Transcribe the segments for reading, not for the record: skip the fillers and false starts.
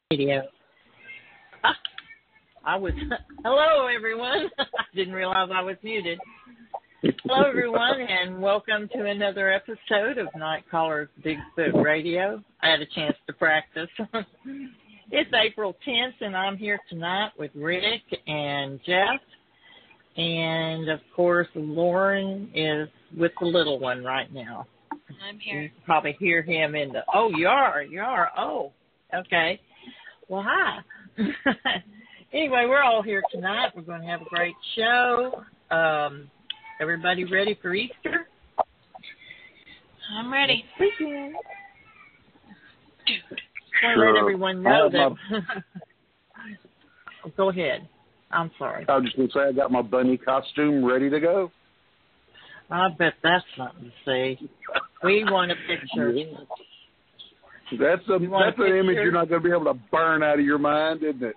Radio. Hello, everyone. I didn't realize I was muted. Hello, everyone, and welcome to another episode of Night Caller's Bigfoot Radio. I had a chance to practice. It's April 10th, and I'm here tonight with Rick and Jeff. And, of course, Lauren is with the little one right now. I'm here. You can probably hear him in the... Oh, you are. Oh, okay. Well, hi. Anyway, we're all here tonight. We're going to have a great show. Everybody ready for Easter? I'm ready. Dude. Sure. I want to let everyone know that... Go ahead. I'm sorry. I was just going to say I got my bunny costume ready to go. I bet that's something to see. We want a picture. That's an image you're not going to be able to burn out of your mind, isn't it?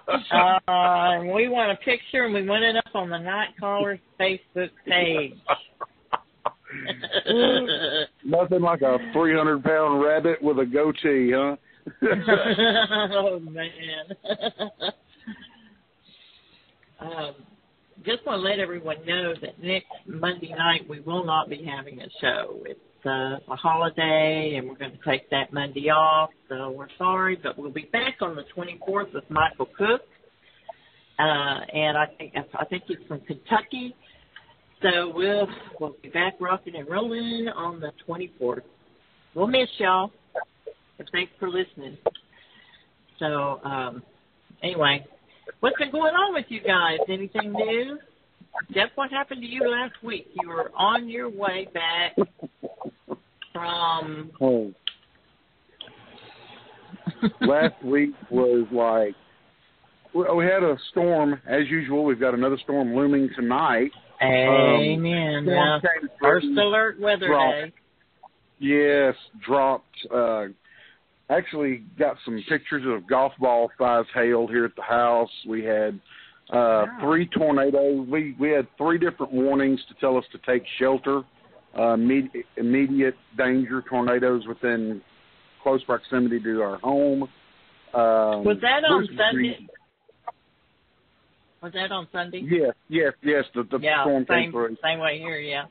We want a picture, and we want it up on the Night Caller's Facebook page. Nothing like a 300-pound rabbit with a goatee, huh? Oh, man. Just want to let everyone know that next Monday night we will not be having a show. It's a holiday, and we're going to take that Monday off, so we're sorry, but we'll be back on the 24th with Michael Cook, and I think he's from Kentucky, so we'll be back rocking and rolling on the 24th. We'll miss y'all, but thanks for listening. So, anyway, what's been going on with you guys? Anything new? Jeff, what happened to you last week? You were on your way back from... Oh. Last week was like... We had a storm, as usual. We've got another storm looming tonight. Amen. First alert weather day. Yes, dropped... actually got some pictures of golf ball size hail here at the house. We had... Wow. 3 tornadoes. We had 3 different warnings to tell us to take shelter. Immediate danger tornadoes within close proximity to our home. Was that on Sunday? Was that on Sunday? Yes. The storm came through. Same way here, yeah.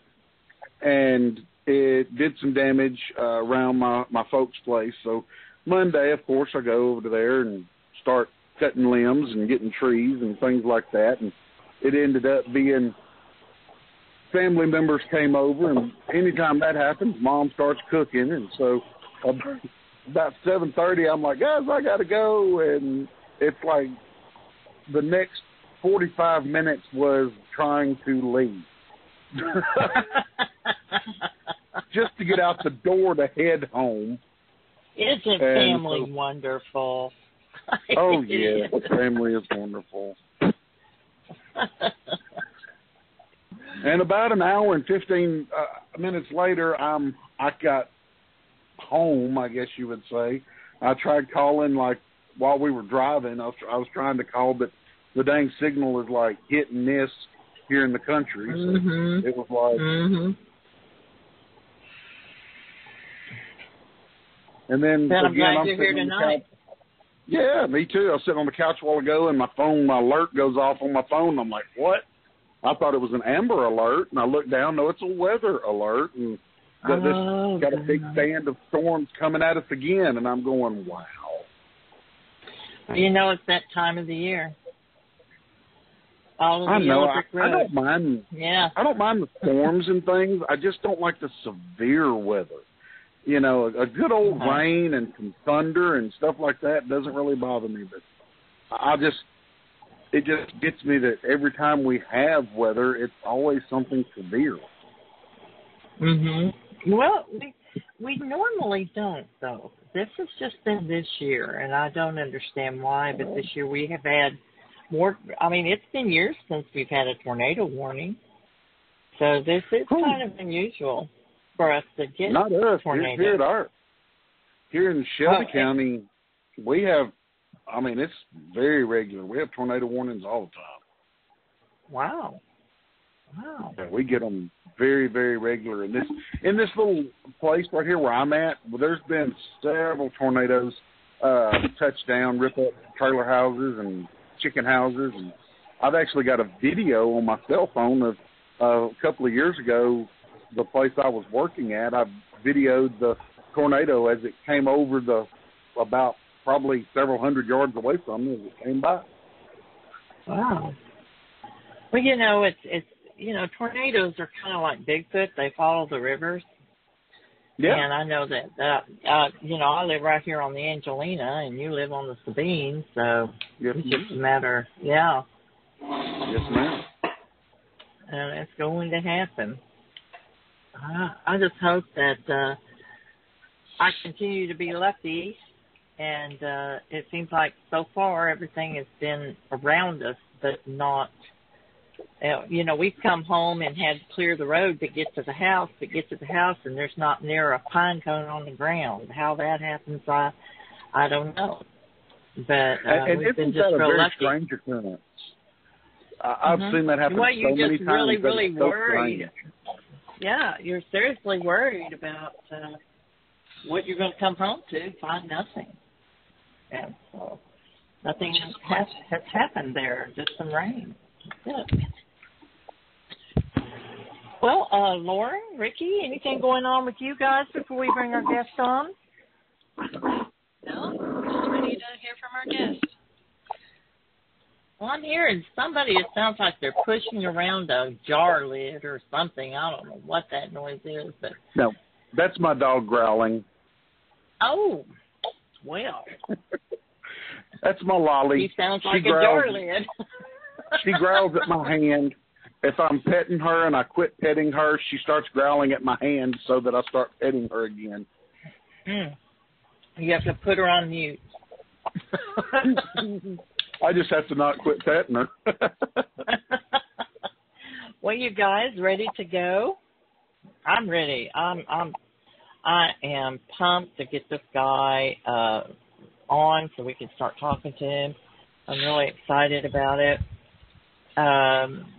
And it did some damage around my folks' place. So Monday, of course, I go over to there and start cutting limbs and getting trees and things like that. And it ended up being family members came over, and anytime that happens, Mom starts cooking. And so about 7:30, I'm like, guys, I got to go. And it's like the next 45 minutes was trying to leave. Just to get out the door to head home. Isn't family wonderful? Oh, yeah, family is wonderful. And about an hour and 15 minutes later, I got home, I guess you would say. I tried calling, like, while we were driving. I was trying to call, but the dang signal is, like, hit and miss here in the country. So it was like... And then, I'm again, glad you're here tonight. Yeah, me too. I was sitting on the couch a while ago, and my alert goes off on my phone. I'm like, what? I thought it was an Amber Alert, and I looked down. No, it's a weather alert, and got a big band of storms coming at us again, and I'm going, wow. You know, it's that time of the year. All of the I know. electric roads. I don't mind. Yeah. I don't mind the storms and things. I just don't like the severe weather. You know, a good old rain and some thunder and stuff like that doesn't really bother me. But it just gets me that every time we have weather, it's always something severe. Well, we normally don't, though. This has just been this year, and I don't understand why, but this year we have had more. I mean, it's been years since we've had a tornado warning. So this is kind of unusual for us to get Not us. tornadoes. Here in Shelby County, we have, I mean, it's very regular. We have tornado warnings all the time. Wow. Yeah, we get them very, very regular. In this little place right here where I'm at, there's been several tornadoes touch down, rip up trailer houses and chicken houses. And I've actually got a video on my cell phone of a couple of years ago, the place I was working at. I videoed the tornado as it came over about probably several hundred yards away from me as it came by. Wow. Well, it's tornadoes are kind of like Bigfoot. They follow the rivers. Yeah. And I know that, I live right here on the Angelina, and you live on the Sabine, so Yes, it's just a matter, yeah. Yes, ma'am. And it's going to happen. I just hope that I continue to be lucky, and it seems like so far everything has been around us, but not, we've come home and had to clear the road to get to the house, and there's not near a pine cone on the ground. How that happens, I don't know. But we've been just real lucky. Strange occurrence. I've seen that happen so many times. Well, you're just really, really so worried. Yeah, you're seriously worried about what you're going to come home to, find nothing. And so nothing has happened there, just some rain. That's it. Well, Lauren, Ricky, anything going on with you guys before we bring our guest on? No, just ready to hear from our guest. Well, I'm hearing somebody, it sounds like they're pushing around a jar lid or something. I don't know what that noise is. But No, that's my dog growling. Oh, well. That's my Lolly. He sounds like a jar lid. She growls at my hand. If I'm petting her and I quit petting her, she starts growling at my hand so that I start petting her again. You have to put her on mute. I just have to not quit petting her. Well, you guys ready to go? I'm ready. I am pumped to get this guy on so we can start talking to him. I'm really excited about it.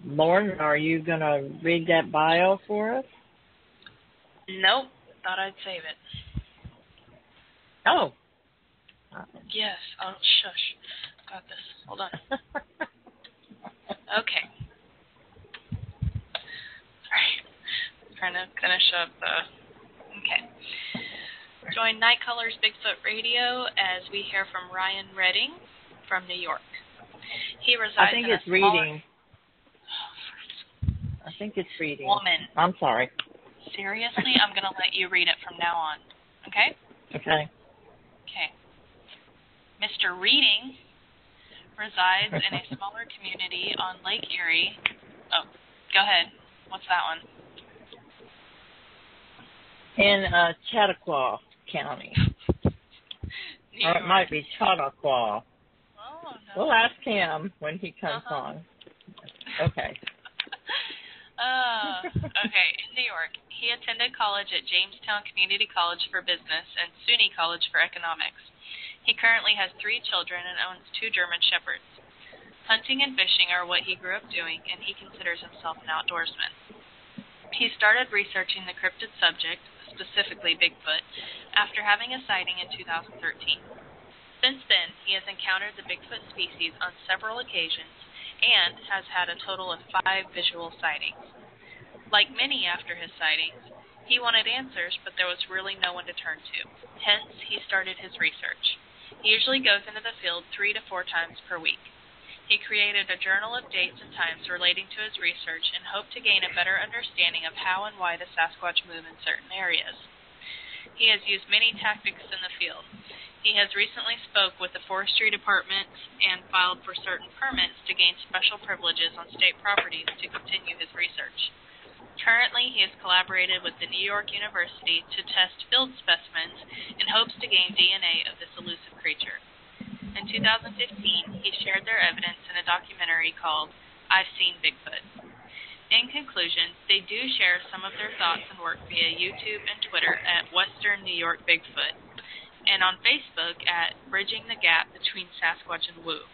Lauren, are you going to read that bio for us? Nope. Thought I'd save it. Oh. Yes. Oh, shush. Got this. Hold on. Okay. Sorry. Trying to finish up. Okay. Join Night Colors Bigfoot Radio as we hear from Ryan Redding from New York. He resides I think in it's reading. I think it's reading. Woman. I'm sorry. Seriously? I'm going to let you read it from now on. Okay? Okay. Okay. Mr. Reading resides in a smaller community on Lake Erie. Oh, go ahead. What's that one? In Chautauqua County. Or it might be Chautauqua. Oh, no. We'll ask him when he comes on. Okay. Okay, in New York. He attended college at Jamestown Community College for Business and SUNY College for Economics. He currently has 3 children and owns 2 German Shepherds. Hunting and fishing are what he grew up doing, and he considers himself an outdoorsman. He started researching the cryptid subject, specifically Bigfoot, after having a sighting in 2013. Since then, he has encountered the Bigfoot species on several occasions and has had a total of 5 visual sightings. Like many after his sightings, he wanted answers, but there was really no one to turn to. Hence, he started his research. He usually goes into the field 3 to 4 times per week. He created a journal of dates and times relating to his research and hoped to gain a better understanding of how and why the Sasquatch move in certain areas. He has used many tactics in the field. He has recently spoke with the Forestry Department and filed for certain permits to gain special privileges on state properties to continue his research. Currently, he has collaborated with the New York University to test field specimens in hopes to gain DNA of this elusive creature. In 2015, he shared their evidence in a documentary called I've Seen Bigfoot. In conclusion, they do share some of their thoughts and work via YouTube and Twitter at Western New York Bigfoot, and on Facebook at Bridging the Gap Between Sasquatch and Woo.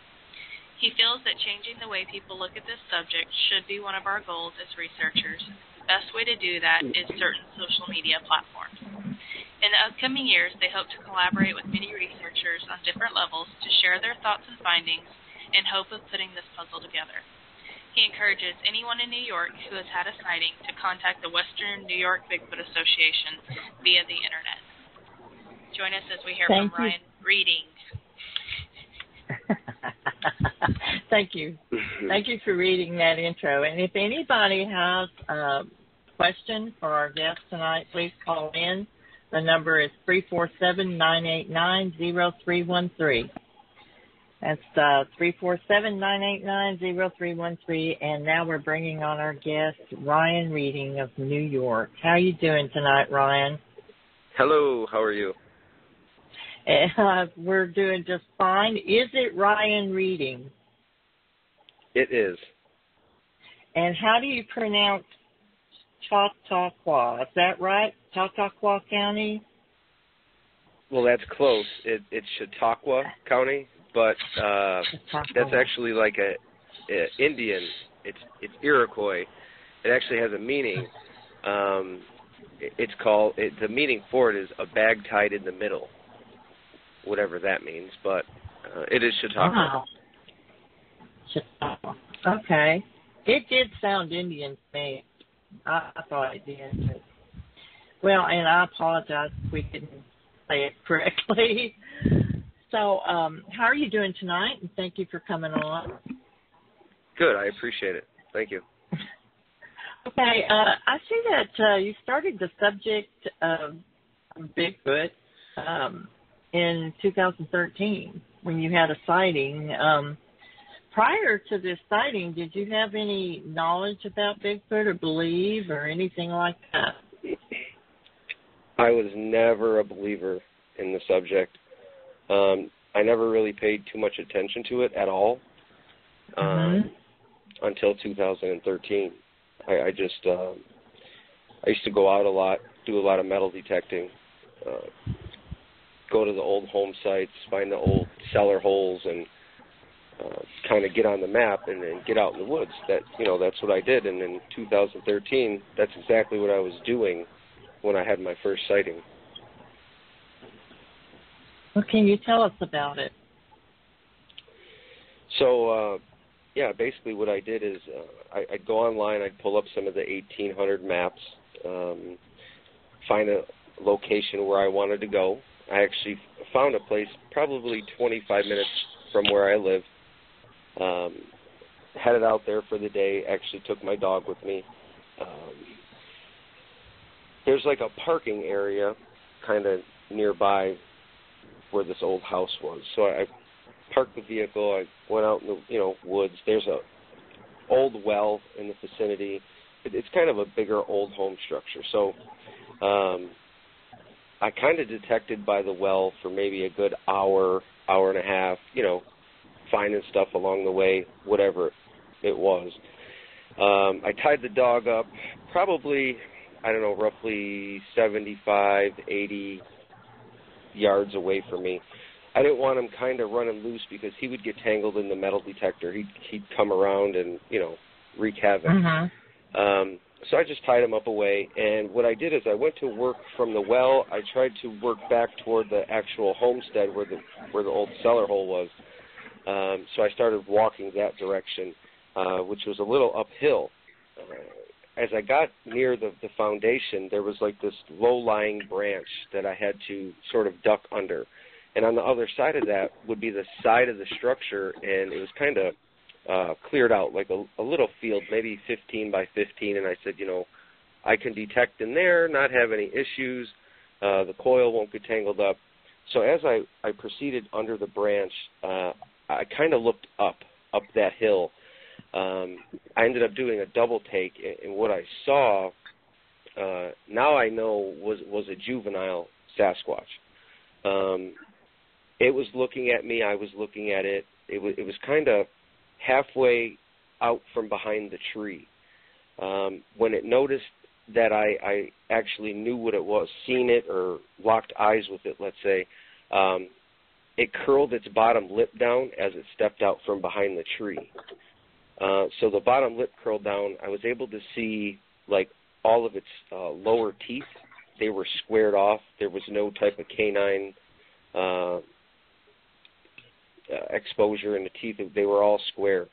He feels that changing the way people look at this subject should be one of our goals as researchers. The best way to do that is certain social media platforms. In the upcoming years, they hope to collaborate with many researchers on different levels to share their thoughts and findings in hope of putting this puzzle together. He encourages anyone in New York who has had a sighting to contact the Western New York Bigfoot Association via the Internet. Join us as we hear from Ryan reading. Thank you. Thank you for reading that intro. And if anybody has a question for our guest tonight, please call in. The number is 347-989-0313. That's 347-989-0313. And now we're bringing on our guest, Ryan Reading of New York. How are you doing tonight, Ryan? Hello. How are you? We're doing just fine. Is it Ryan Reading? It is. And how do you pronounce Chautauqua? Is that right? Chautauqua County? Well, that's close. It's Chautauqua County, but that's actually like a Indian. It's Iroquois. It actually has a meaning. The meaning for it is a bag tied in the middle, whatever that means. But it is Chautauqua. Wow. Chautauqua. Okay. It did sound Indian to me. I thought it did. Well, and I apologize if we didn't say it correctly. So, how are you doing tonight? And thank you for coming on. Good. I appreciate it. Thank you. Okay. I see that you started the subject of Bigfoot in 2013 when you had a sighting. Prior to this sighting, did you have any knowledge about Bigfoot or believe or anything like that? I was never a believer in the subject. I never really paid too much attention to it at all until 2013. I used to go out a lot, do a lot of metal detecting, go to the old home sites, find the old cellar holes, and kind of get on the map and get out in the woods. That's what I did. And in 2013, that's exactly what I was doing when I had my first sighting. Well, can you tell us about it? So, basically what I did is I'd go online, I'd pull up some of the 1800 maps, find a location where I wanted to go. I actually found a place probably 25 minutes from where I live. Headed out there for the day, actually took my dog with me. There's like a parking area kind of nearby where this old house was. So I parked the vehicle, I went out in the woods. There's a old well in the vicinity. It's kind of a bigger old home structure. So I kind of detected by the well for maybe a good hour and a half, finding stuff along the way, whatever it was. I tied the dog up probably, roughly 75, 80 yards away from me. I didn't want him kind of running loose because he would get tangled in the metal detector. He'd come around and, wreak havoc. So I just tied him up away, and what I did is I went to work from the well. I tried to work back toward the actual homestead where the old cellar hole was. So I started walking that direction, which was a little uphill. As I got near the foundation, there was like this low-lying branch that I had to sort of duck under. And on the other side of that would be the side of the structure, and it was kind of cleared out, like a little field, maybe 15 by 15. And I said, I can detect in there, not have any issues. The coil won't get tangled up. So as I proceeded under the branch, I kind of looked up that hill. I ended up doing a double take, and what I saw, now I know was a juvenile Sasquatch. It was looking at me, I was looking at it. It was kind of halfway out from behind the tree. When it noticed that I actually knew what it was, seen it or locked eyes with it, let's say, it curled its bottom lip down as it stepped out from behind the tree. So the bottom lip curled down. I was able to see like all of its lower teeth they were squared off. There was no type of canine exposure in the teeth. They were all square.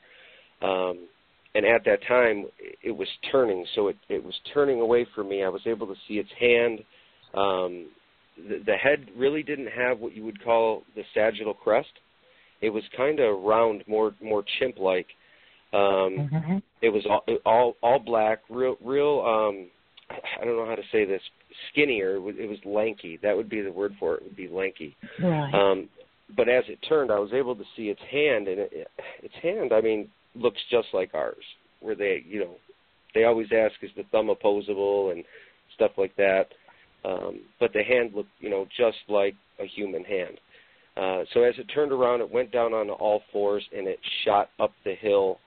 And at that time, it was turning, so it was turning away from me. I was able to see its hand. The head really didn't have what you would call the sagittal crest. It was kind of round, more chimp-like. It was all black, real. I don't know how to say this. Skinnier. It was lanky. That would be the word for it. It would be lanky. Right. But as it turned, I was able to see its hand, and its hand, I mean, looks just like ours. Where they always ask, is the thumb opposable and stuff like that. But the hand looked, just like a human hand. So as it turned around, it went down on all fours, and it shot up the hill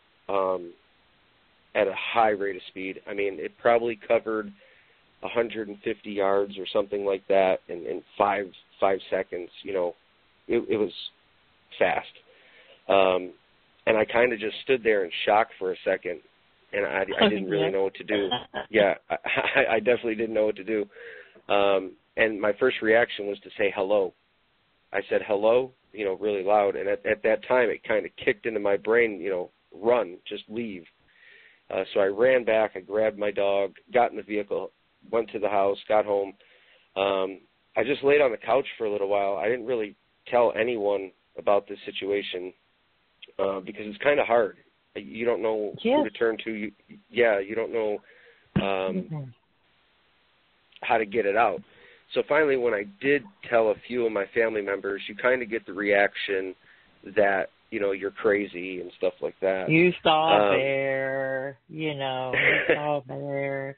at a high rate of speed. I mean, it probably covered 150 yards or something like that in five seconds. It was fast. And I kind of just stood there in shock for a second, and I didn't really know what to do. Yeah, I definitely didn't know what to do. And my first reaction was to say hello. I said hello, really loud. And at that time, it kind of kicked into my brain, run, just leave. So I ran back. I grabbed my dog, got in the vehicle, went to the house, got home. I just laid on the couch for a little while. I didn't really tell anyone about this situation because it's kind of hard. You don't know who to turn to. You don't know how to get it out. So finally, when I did tell a few of my family members, you kind of get the reaction that, you're crazy and stuff like that. You saw a bear, you saw a bear.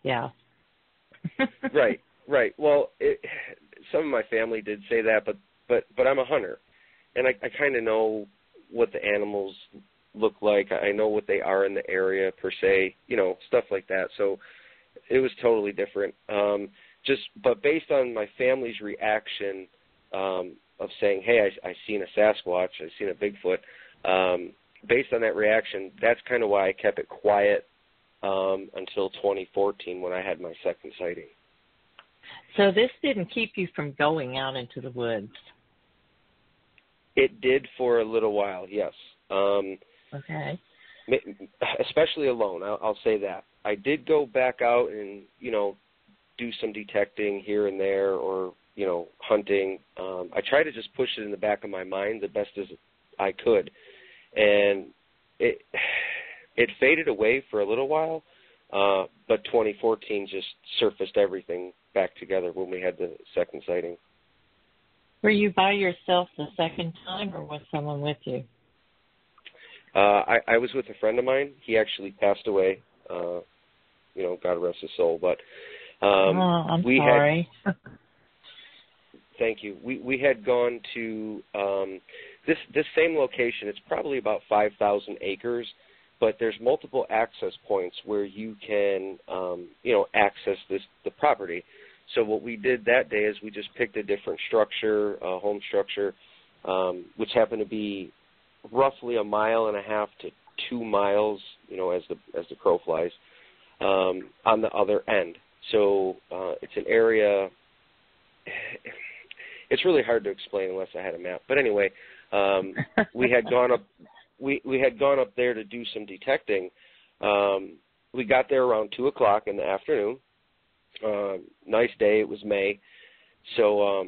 Yeah. Right. Well, some of my family did say that, but I'm a hunter, and I kind of know what the animals look like. I know what they are in the area per se, stuff like that. So it was totally different. But based on my family's reaction of saying, hey, I seen a Sasquatch, I seen a Bigfoot, based on that reaction, that's kind of why I kept it quiet until 2014 when I had my second sighting. So this didn't keep you from going out into the woods? It did for a little while, yes. Okay. Especially alone, I'll say that. I did go back out and, do some detecting here and there or, hunting. I tried to just push it in the back of my mind the best as I could. And it faded away for a little while, but 2014 just surfaced everything back together when we had the second sighting. Were you by yourself the second time or was someone with you? I was with a friend of mine. He actually passed away, God rest his soul. But I'm sorry. Thank you. We had gone to this same location. It's probably about 5,000 acres, but there's multiple access points where you can, access the property. So what we did that day is we just picked a different structure, a home structure, which happened to be roughly 1.5 miles to 2 miles, as the crow flies, on the other end. So it's an area. It's really hard to explain unless I had a map. But anyway, we had gone up. We had gone up there to do some detecting. We got there around 2:00 in the afternoon. Nice day. It was May, so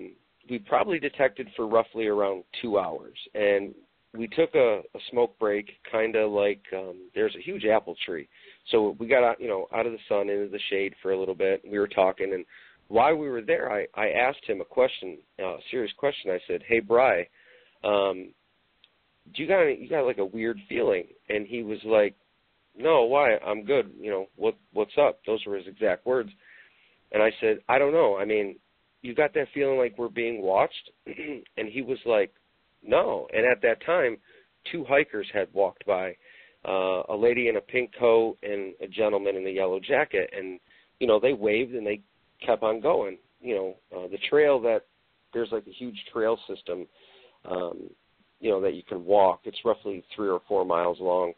we probably detected for roughly around 2 hours, and we took a smoke break, kind of like there's a huge apple tree. So we got out of the sun into the shade for a little bit. We were talking, and while we were there, I asked him a serious question. I said, "Hey, Bri, you got like a weird feeling?" And he was like, "No, why? I'm good. What's up?" Those were his exact words. And I said, "I don't know. I mean, you got that feeling like we're being watched?" And he was like, "No." And at that time, 2 hikers had walked by, a lady in a pink coat and a gentleman in a yellow jacket. And, they waved and they kept on going. The trail there's like a huge trail system, that you can walk. It's roughly 3 or 4 miles long.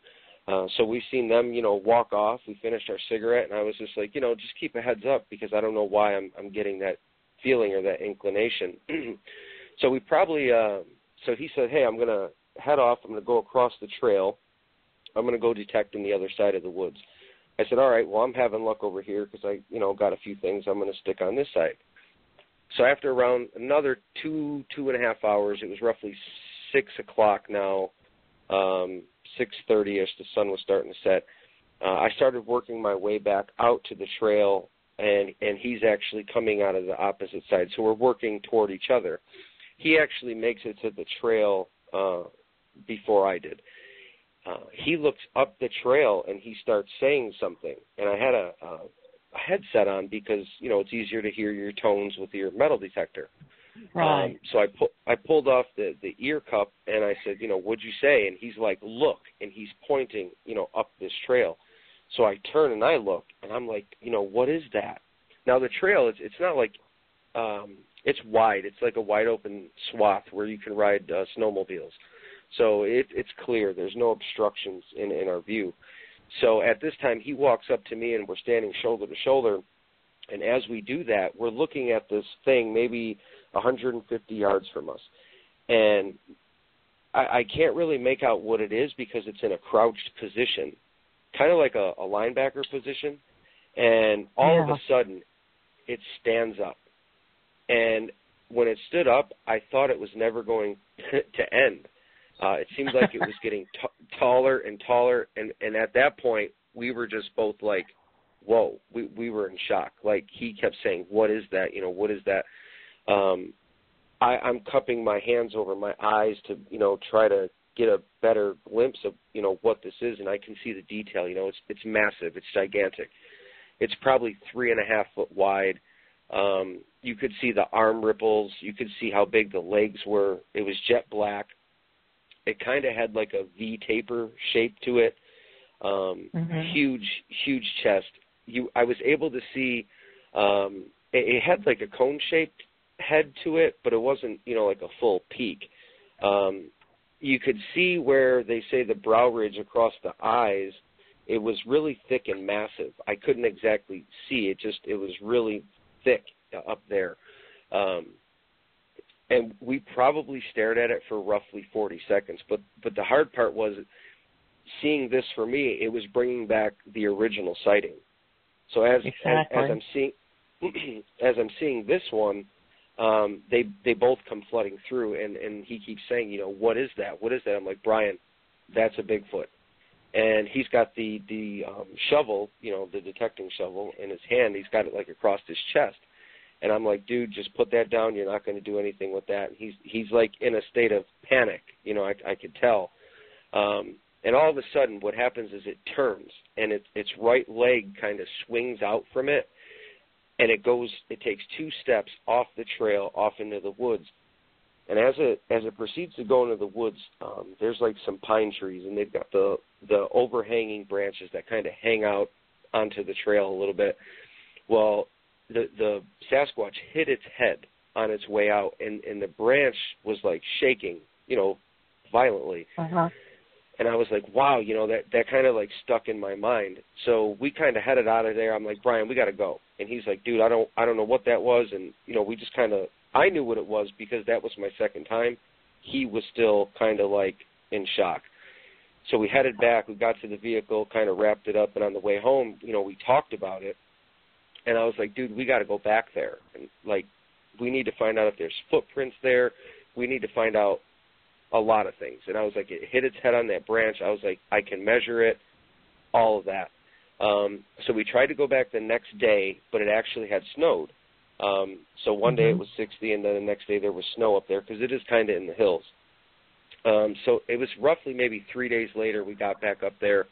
So we've seen them, walk off. We finished our cigarette, and I was just like, just keep a heads up because I don't know why I'm getting that feeling or that inclination. So we probably, so he said, hey, I'm going to head off. I'm going to go across the trail. I'm going to go detect in the other side of the woods. I said, all right, well, I'm having luck over here because I, got a few things. I'm going to stick on this side. So after around another 2.5 hours, it was roughly 6 o'clock now, 6:30ish, the sun was starting to set. I started working my way back out to the trail, and he's actually coming out of the opposite side. So we're working toward each other. He actually makes it to the trail before I did. He looks up the trail, and he starts saying something. And I had a headset on because, it's easier to hear your tones with your metal detector. Right. So I pulled off the ear cup, and I said, what'd you say? And he's like, look, and he's pointing, up this trail. So I turn and I look, and I'm like, what is that? Now the trail, it's not like, it's wide. It's like a wide open swath where you can ride snowmobiles. So it's clear. There's no obstructions in our view. So at this time, he walks up to me, and we're standing shoulder to shoulder. And as we do that, we're looking at this thing maybe 150 yards from us. And I can't really make out what it is because it's in a crouched position, kind of like a linebacker position. And all of a sudden, it stands up. And when it stood up, I thought it was never going to end. It seemed like it was getting taller and taller. And at that point, we were just both like, whoa, we were in shock. Like, he kept saying, what is that? What is that? I'm cupping my hands over my eyes to, try to get a better glimpse of, what this is. And I can see the detail. It's massive. It's gigantic. It's probably 3.5 foot wide. You could see the arm ripples. You could see how big the legs were. It was jet black. It kind of had like a V-taper shape to it. Huge chest. I was able to see it had like a cone-shaped head to it, but it wasn't, like a full peak. You could see where they say the brow ridge across the eyes, it was really thick and massive. I couldn't exactly see it, it was really thick up there. And we probably stared at it for roughly 40 seconds. But the hard part was seeing this for me, it was bringing back the original sighting. So as I'm seeing this one, they both come flooding through, and he keeps saying, what is that? What is that? I'm like, Brian, that's a Bigfoot. And he's got the shovel, the detecting shovel in his hand. He's got it like across his chest. And I'm like, dude, just put that down. You're not going to do anything with that. And he's like in a state of panic. I could tell. And all of a sudden, what happens is it turns, and its right leg kind of swings out from it, and it takes 2 steps off the trail, off into the woods. And as it proceeds to go into the woods, there's like some pine trees, and they've got the overhanging branches that kind of hang out onto the trail a little bit. Well, the Sasquatch hit its head on its way out, and the branch was like shaking, violently. Uh-huh. And I was like, wow, that kind of like stuck in my mind. So we kind of headed out of there. I'm like, Brian, we got to go. And he's like, dude, I don't know what that was. And, we just kind of, I knew what it was because that was my second time. He was still kind of like in shock. So we headed back. We got to the vehicle, kind of wrapped it up. And on the way home, we talked about it. And I was like, dude, we got to go back there. And, like, we need to find out if there's footprints there. We need to find out a lot of things. And I was like, it hit its head on that branch. I was like, I can measure it, all of that. So we tried to go back the next day, but it actually had snowed. So one day it was 60, and then the next day there was snow up there because it is kind of in the hills. So it was roughly maybe 3 days later we got back up there.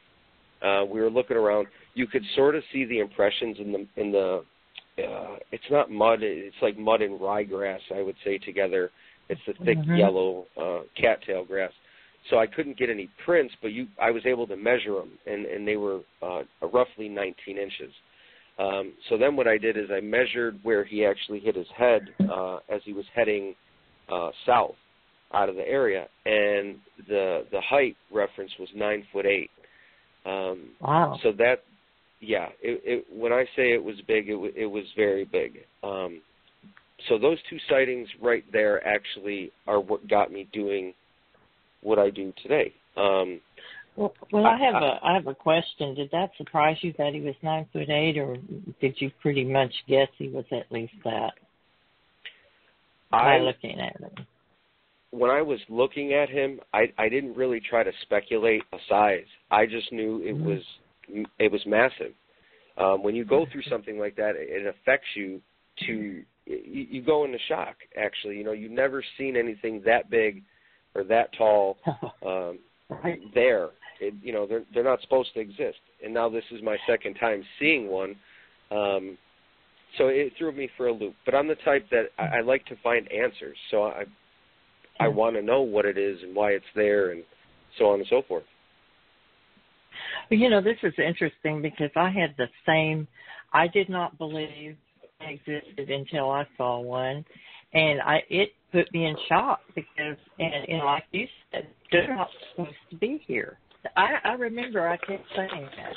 We were looking around. You could sort of see the impressions in the it's not mud. It's like mud and ryegrass, I would say, together. It's the thick yellow cattail grass. So I couldn't get any prints, but I was able to measure them, and they were roughly 19 inches. So then what I did is I measured where he actually hit his head as he was heading south out of the area, and the height reference was 9'8". Wow. So that, yeah, when I say it was big, it was very big. So those two sightings right there actually are what got me doing what I do today. Well, I have a question. Did that surprise you that he was 9'8", or did you pretty much guess he was at least that by looking at him? When I was looking at him, I didn't really try to speculate a size. I just knew it was massive. When you go through something like that, it affects you you go into shock, actually. You know, you've never seen anything that big or that tall right. there. You know, they're not supposed to exist. And now this is my second time seeing one. So it threw me for a loop. But I'm the type that I like to find answers. So I want to know what it is and why it's there and so on and so forth. Well, you know, this is interesting because I had the same, I did not believe they existed until I saw one. And it put me in shock because, and like you said, they're not supposed to be here. I remember I kept saying that.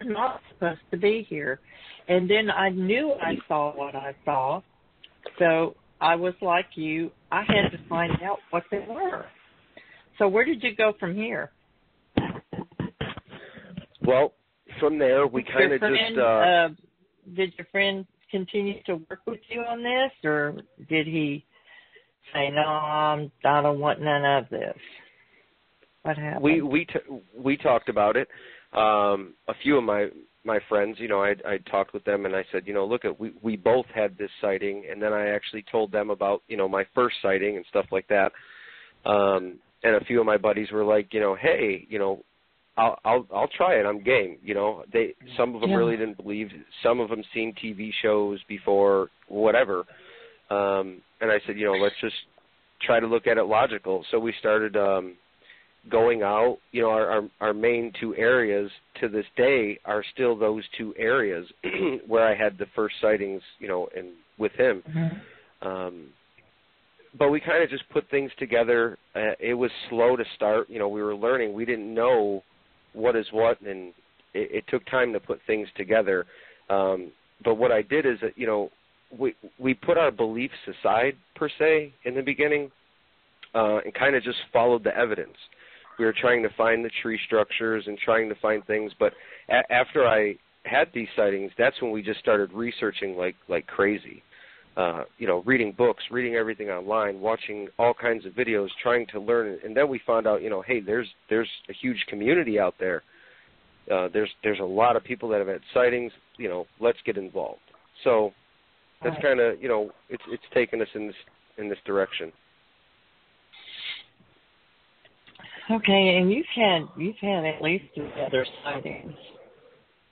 They're not supposed to be here. And then I knew I saw what I saw. So I was like you. I had to find out what they were. So where did you go from here? Well, from there, we kind of just... did your friend continue to work with you on this, or did he say, no, I don't want none of this? What happened? We talked about it. A few of my friends, you know, I talked with them and I said, you know, look, we both had this sighting, and then I actually told them about, you know, my first sighting and stuff like that. And a few of my buddies were like, you know, hey, you know, I'll try it. I'm game. You know, some of them really didn't believe. Some of them seen TV shows before, whatever. And I said, you know, let's just try to look at it logical. So we started going out. You know, our main two areas to this day are still those two areas where I had the first sightings, you know, and with him. Mm-hmm. But we kind of just put things together. It was slow to start. You know, we were learning. We didn't know what is what, and it took time to put things together. But what I did is that, you know, we put our beliefs aside, per se, in the beginning, and kind of just followed the evidence. We were trying to find the tree structures and trying to find things, but after I had these sightings, that's when we just started researching like crazy. You know, reading books, reading everything online, watching all kinds of videos, trying to learn, and then we found out, you know, hey, there's a huge community out there. There's a lot of people that have had sightings. You know, let's get involved. So that's kind of, you know, it's taken us in this direction. Okay, and you've had at least 3 other sightings.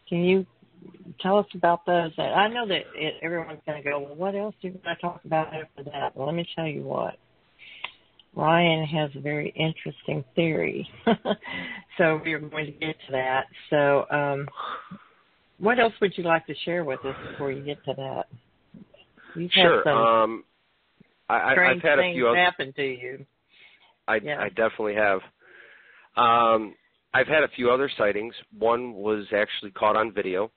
Can you tell us about those? I know that everyone's going to go, well, what else are you going to talk about after that? Well, let me tell you what. Ryan has a very interesting theory. So we're going to get to that. So what else would you like to share with us before you get to that? You've sure. Had some I've had a few happen to you. I definitely have. I've had a few other sightings. One was actually caught on video.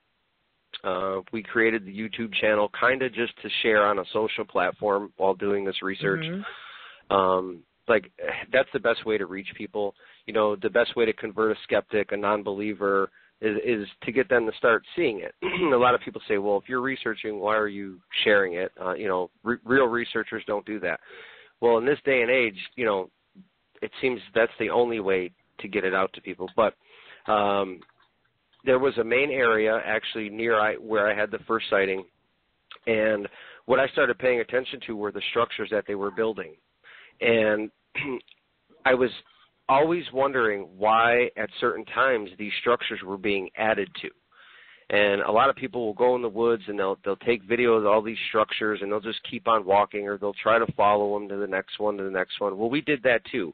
We created the YouTube channel kind of just to share on a social platform while doing this research. Mm-hmm. Like, that's the best way to reach people. You know, the best way to convert a skeptic, a non-believer, is to get them to start seeing it. A lot of people say, well, if you're researching, why are you sharing it? You know, real researchers don't do that. Well, in this day and age, you know, it seems that's the only way to get it out to people. But there was a main area actually near where I had the first sighting, and what I started paying attention to were the structures that they were building. And I was always wondering why at certain times these structures were being added to. And a lot of people will go in the woods and they'll take video of all these structures and they'll just keep on walking, or they'll try to follow them to the next one, to the next one. Well, we did that too.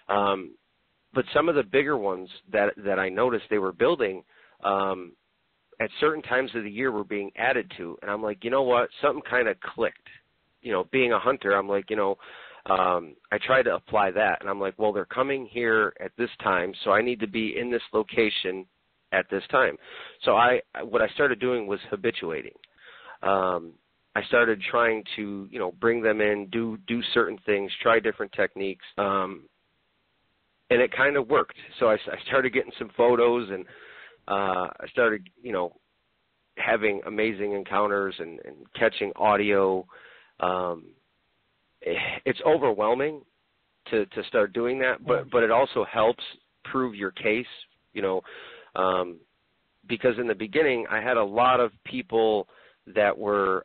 But some of the bigger ones that I noticed they were building at certain times of the year were being added to. And I'm like, you know what? Something kind of clicked. You know, being a hunter, I'm like, you know, I tried to apply that, and I'm like, well, they're coming here at this time, so I need to be in this location at this time. So what I started doing was habituating. I started trying to, bring them in, do certain things, try different techniques, and it kind of worked. So I started getting some photos, and I started, having amazing encounters and catching audio. It's overwhelming to start doing that, but it also helps prove your case, because in the beginning I had a lot of people that were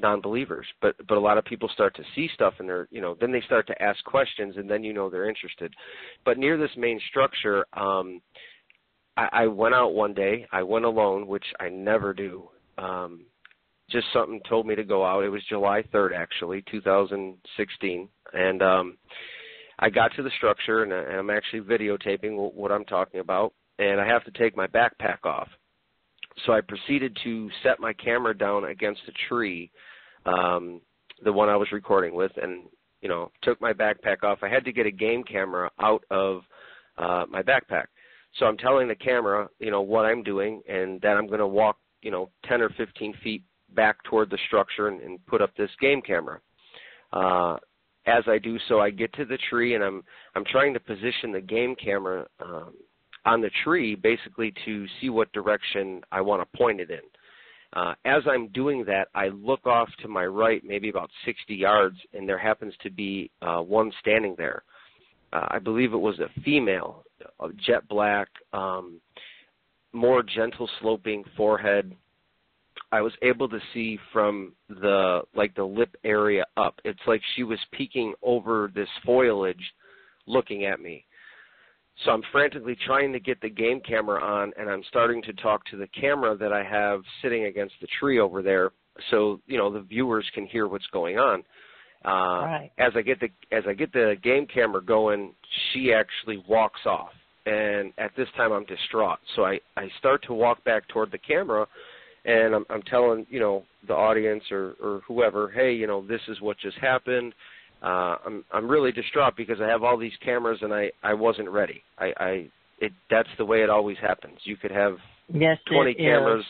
non-believers, but a lot of people start to see stuff and they're, then they start to ask questions, and then they're interested. But near this main structure, I went out one day. I went alone, which I never do. Just something told me to go out. It was July 3rd, actually, 2016. And I got to the structure, and I'm actually videotaping what I'm talking about, and I have to take my backpack off. So I proceeded to set my camera down against a tree, the one I was recording with, and, took my backpack off. I had to get a game camera out of my backpack. So I'm telling the camera, what I'm doing, and that I'm going to walk, 10 or 15 feet back toward the structure and put up this game camera. As I do so, I get to the tree, and I'm trying to position the game camera on the tree, basically to see what direction I want to point it in. As I'm doing that, I look off to my right, maybe about 60 yards, and there happens to be one standing there. I believe it was a female, jet black, more gentle sloping forehead. I was able to see from the lip area up. It's like she was peeking over this foliage looking at me. So I'm frantically trying to get the game camera on, and I'm starting to talk to the camera that I have sitting against the tree over there, so the viewers can hear what's going on. Right. As I get the game camera going, she actually walks off, and at this time I'm distraught. So I start to walk back toward the camera, and I'm telling the audience or whoever, hey, this is what just happened. I'm really distraught because I have all these cameras and I wasn't ready. That's the way it always happens. You could have 20 cameras,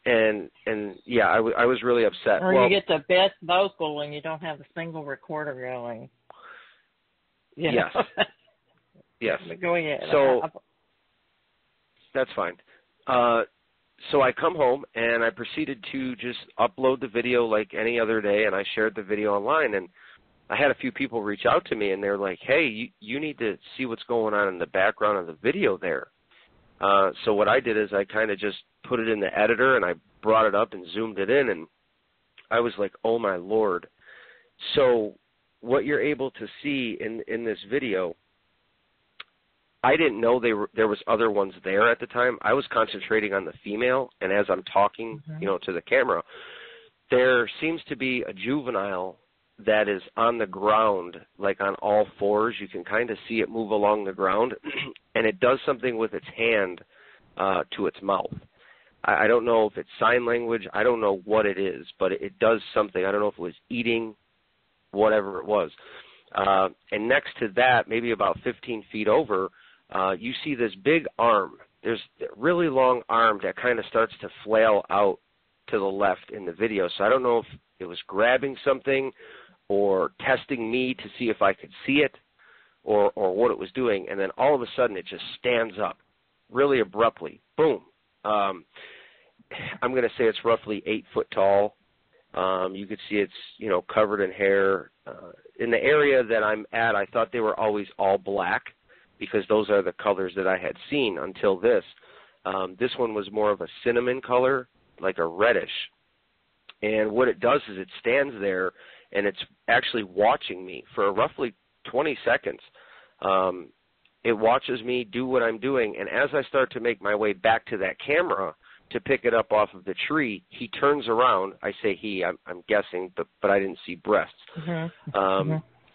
and yeah, I was really upset. Or you get the best vocal and you don't have a single recorder going. Yes. Yes. Go ahead. So that's fine. So I come home and I proceeded to just upload the video like any other day, and I shared the video online, and I had a few people reach out to me, and they're like, hey, you need to see what's going on in the background of the video there. So what I did is I kind of just put it in the editor, and I brought it up and zoomed it in, and I was like, oh, my Lord. So what you're able to see in this video, I didn't know there was other ones there at the time. I was concentrating on the female, and as I'm talking, to the camera, there seems to be a juvenile that is on the ground, like on all fours. You can kind of see it move along the ground, and it does something with its hand to its mouth. I don't know if it's sign language. I don't know what it is, but it does something. I don't know if it was eating, whatever it was. And next to that, maybe about 15 feet over, you see this big arm. There's a really long arm that kind of starts to flail out to the left in the video. So I don't know if it was grabbing something or testing me to see if I could see it or what it was doing. And then all of a sudden it just stands up really abruptly. Boom. I'm going to say it's roughly 8 foot tall. You could see it's, covered in hair. In the area that I'm at, I thought they were always all black, because those are the colors that I had seen until this. This one was more of a cinnamon color, like a reddish. And what it does is it stands there, and it's actually watching me for roughly 20 seconds. It watches me do what I'm doing, and as I start to make my way back to that camera to pick it up off of the tree, he turns around. I say he, I'm guessing, but I didn't see breasts.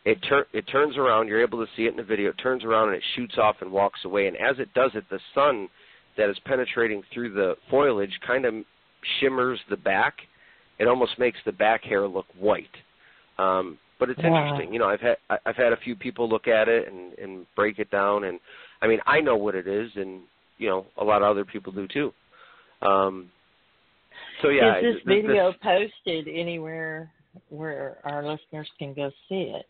It turns around. You're able to see it in the video. It turns around and it shoots off and walks away. And as it does it, the sun that is penetrating through the foliage kind of shimmers the back. It almost makes the back hair look white. but it's Wow. interesting. You know, I've had a few people look at it and break it down, and I mean, I know what it is, and you know, a lot of other people do too. So yeah, is this video posted anywhere where our listeners can go see it,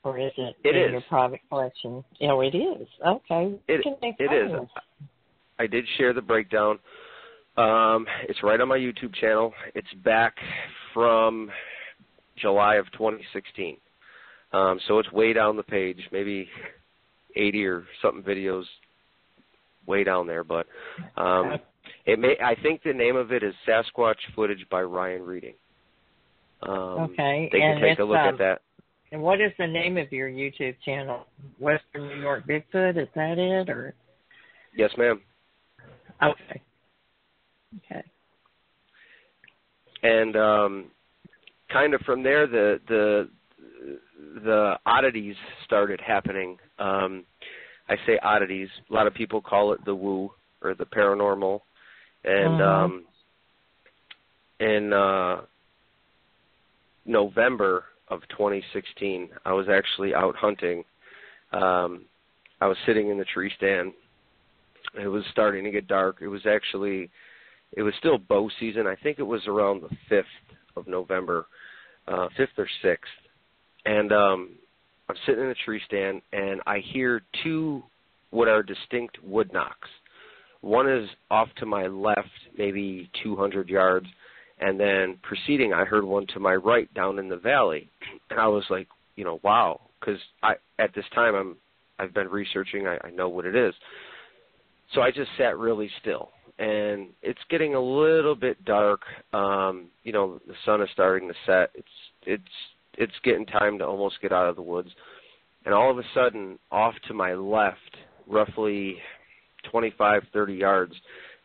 or is it in your private collection? Oh, it is. Okay. It is. I did share the breakdown. It's right on my YouTube channel. It's back from July of 2016. So it's way down the page, maybe 80 or something videos way down there. But I think the name of it is Sasquatch Footage by Ryan Reading. Okay. They can take a look at that. And what is the name of your YouTube channel? Western New York Bigfoot, is that it? Or? Yes, ma'am. Okay. Okay. And kind of from there, the oddities started happening. I say oddities. A lot of people call it the woo or the paranormal. And in November of 2016, I was actually out hunting. I was sitting in the tree stand. It was starting to get dark. It was still bow season. I think it was around the 5th of November, 5th or 6th. And I'm sitting in the tree stand, and I hear two what are distinct wood knocks. One is off to my left, maybe 200 yards, and then proceeding, I heard one to my right down in the valley. And I was like, you know, wow, because at this time I've been researching. I know what it is. So I just sat really still, and it's getting a little bit dark. You know, the sun is starting to set. It's getting time to almost get out of the woods, and all of a sudden, off to my left, roughly 25, 30 yards,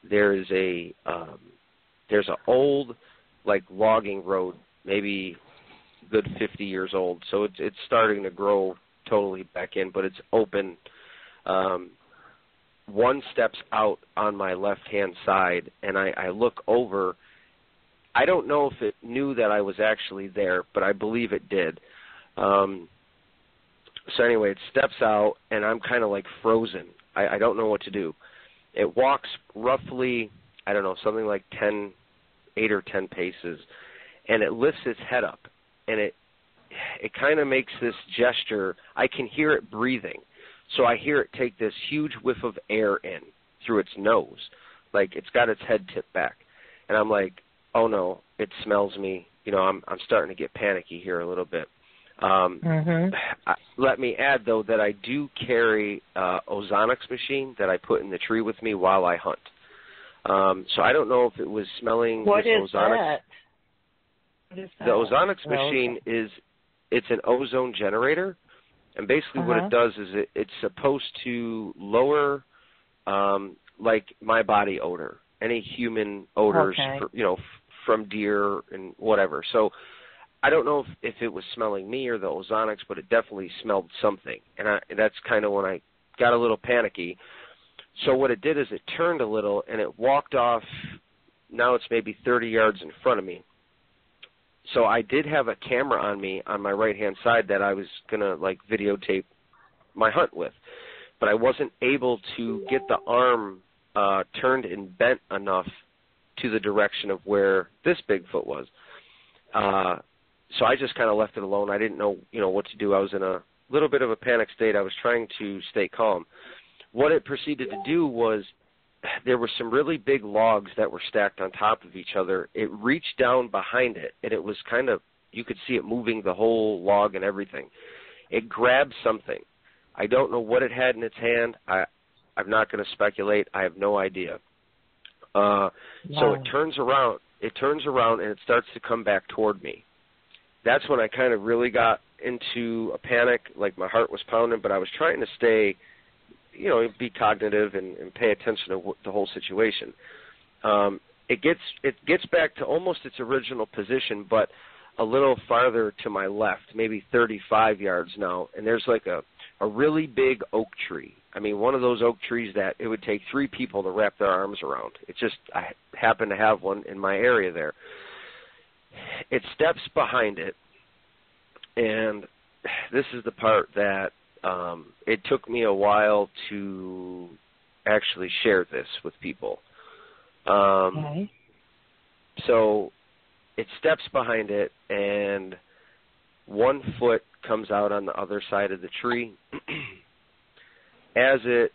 there's an old like logging road, maybe good 50 years old. So it's starting to grow totally back in, but it's open. One steps out on my left-hand side, and I look over. I don't know if it knew that I was actually there, but I believe it did. So anyway, it steps out, and I'm kind of like frozen. I don't know what to do. It walks roughly, I don't know, something like 8 or 10 paces, and it lifts its head up, and it kind of makes this gesture. I can hear it breathing. So I hear it take this huge whiff of air in through its nose, like it's got its head tipped back. And I'm like, oh no, it smells me. You know, I'm starting to get panicky here a little bit. Let me add, though, that I do carry ozonics machine that I put in the tree with me while I hunt. So I don't know if it was smelling what this is ozonics. What is that? The ozonics machine it's an ozone generator. And basically what it does is it's supposed to lower, like, my body odor, any human odors, from deer and whatever. So I don't know if it was smelling me or the ozonics, but it definitely smelled something. And that's kind of when I got a little panicky. So what it did is it turned a little, and it walked off. Now it's maybe 30 yards in front of me. So I did have a camera on me on my right-hand side that I was going to, like, videotape my hunt with. But I wasn't able to get the arm turned and bent enough to the direction of where this Bigfoot was. So I just kind of left it alone. I didn't know, what to do. I was in a little bit of a panic state. I was trying to stay calm. What it proceeded to do was there were some really big logs that were stacked on top of each other. It reached down behind it, and it was kind of, you could see it moving the whole log and everything. It grabbed something. I don't know what it had in its hand. I'm not going to speculate. I have no idea. So it turns around, and it starts to come back toward me. That's when I kind of really got into a panic, like my heart was pounding, but I was trying to stay, be cognitive and pay attention to the whole situation. It gets back to almost its original position, but a little farther to my left, maybe 35 yards now, and there's like a really big oak tree. I mean, one of those oak trees that it would take 3 people to wrap their arms around. I happen to have one in my area there. It steps behind it, And this is the part that it took me a while to actually share this with people. Okay. So it steps behind it, and one foot comes out on the other side of the tree. As it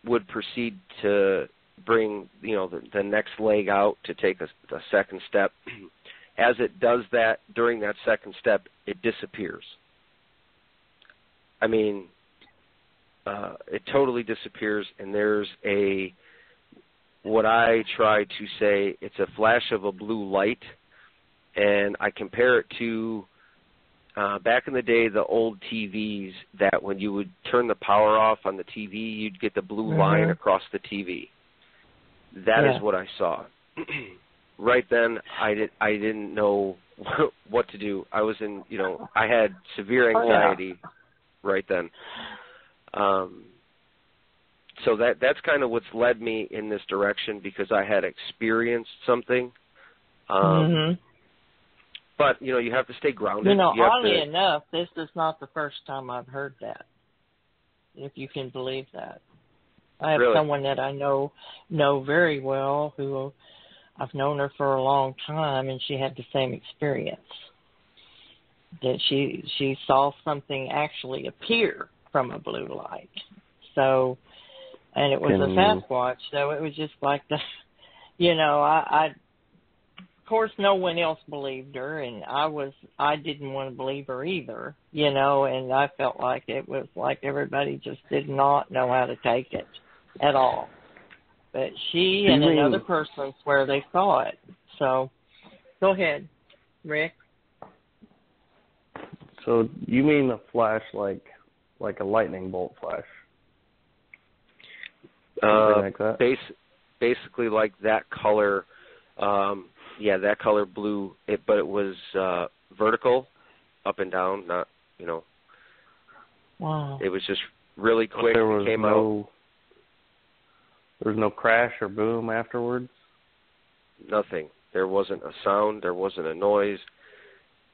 would proceed to bring, the next leg out to take a second step, as it does that, during that second step, it disappears. I mean, it totally disappears, and there's what I try to say, it's a flash of a blue light, and I compare it to back in the day, the old TVs, that when you would turn the power off on the TV, you'd get the blue line across the TV. That is what I saw. Right then, I didn't know what to do. I was in, I had severe anxiety right then. So that's kind of what's led me in this direction, because I had experienced something. But, you have to stay grounded. Oddly enough, this is not the first time I've heard that, if you can believe that. I have someone that I know very well, who I've known her for a long time, and she had the same experience. That she saw something actually appear from a blue light. So, and it was a Sasquatch, so it was just like the, of course, no one else believed her, and I didn't want to believe her either, and I felt like it was like everybody just did not know how to take it at all. But she and another person swear they saw it. So, go ahead, Rick. So, you mean a flash like a lightning bolt flash? Like that? Basically like that color. That color blue, but it was vertical, up and down, not, Wow. It was just really quick. It came out. There was no crash or boom afterwards? Nothing. There wasn't a sound. There wasn't a noise.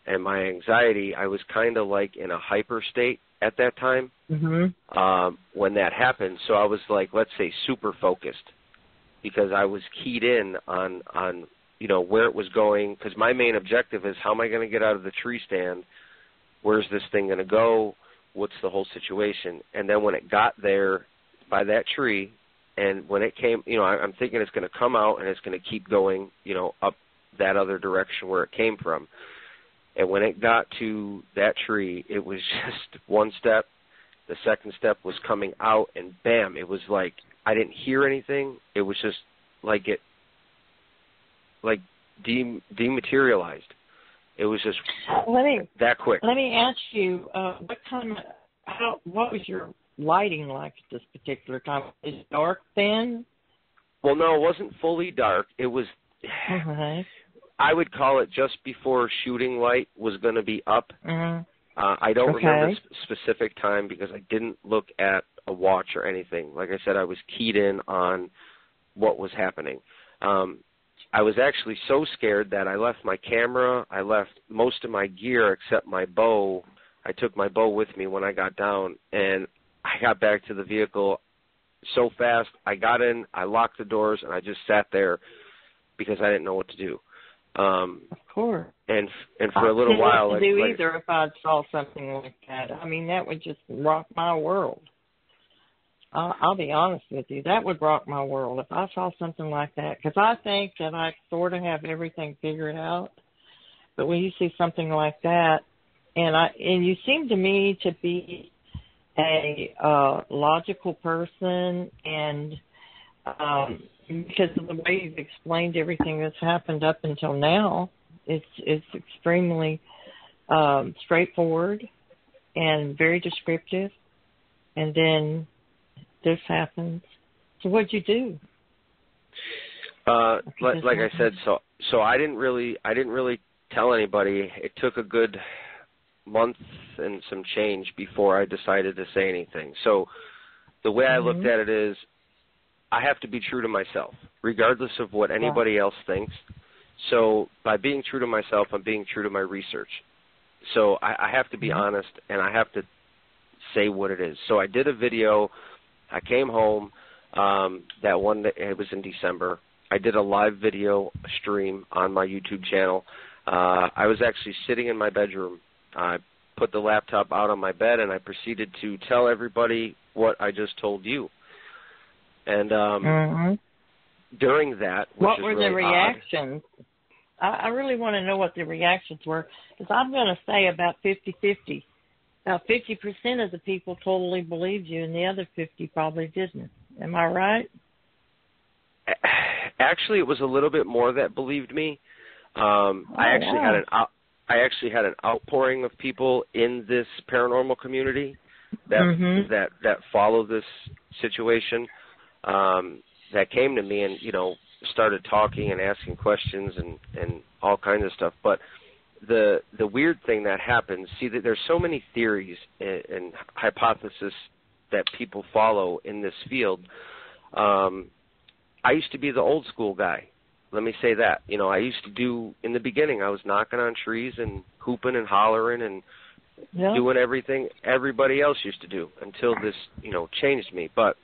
And my anxiety, I was kind of like in a hyper state at that time when that happened. So I was like, let's say, super focused, because I was keyed in on where it was going, because my main objective is, how am I going to get out of the tree stand? Where's this thing going to go? What's the whole situation? And then when it got there by that tree, and when it came, I'm thinking it's going to come out and it's going to keep going, up that other direction where it came from. And when it got to that tree, it was just one step. The second step was coming out, and bam, it was like I didn't hear anything. It was just like it dematerialized. It was just that quick. Let me ask you, what was your lighting like at this particular time? Is it dark then? Well, no, it wasn't fully dark. It was, I would call it just before shooting light was going to be up. I don't remember specific time, because I didn't look at a watch or anything. Like I said, I was keyed in on what was happening. I was actually so scared that I left my camera, I left most of my gear except my bow. I took my bow with me when I got down, and I got back to the vehicle so fast. I got in, I locked the doors, and I just sat there because I didn't know what to do. Of course. And for a little while, I wouldn't do either if I saw something like that. I mean, that would just rock my world. I'll be honest with you. That would rock my world if I saw something like that, because I think that I sort of have everything figured out. But when you see something like that, and you seem to me to be a logical person, and because of the way you've explained everything that's happened up until now, it's extremely straightforward and very descriptive. And then this happens. So what'd you do? Like I said, so I didn't really tell anybody. It took a good month and some change before I decided to say anything. So the way I looked at it is, I have to be true to myself, regardless of what anybody else thinks. So by being true to myself, I'm being true to my research. So I have to be honest, and I have to say what it is. So I did a video. I came home that one day, it was in December. I did a live video stream on my YouTube channel. I was actually sitting in my bedroom. I put the laptop out on my bed, and I proceeded to tell everybody what I just told you. And during that, which what is were really the reactions? I really want to know what the reactions were, because I'm going to say about 50-50. About 50% of the people totally believed you, and the other 50 probably didn't. Am I right? Actually, it was a little bit more that believed me. I actually had an outpouring of people in this paranormal community that follow this situation, that came to me and, you know, started talking and asking questions and all kinds of stuff. But the weird thing that happens, see, that there's so many theories and hypotheses that people follow in this field. I used to be the old school guy. Let me say that. You know, I used to do, in the beginning, I was knocking on trees and hooping and hollering and doing everything everybody else used to do until this, you know, changed me. But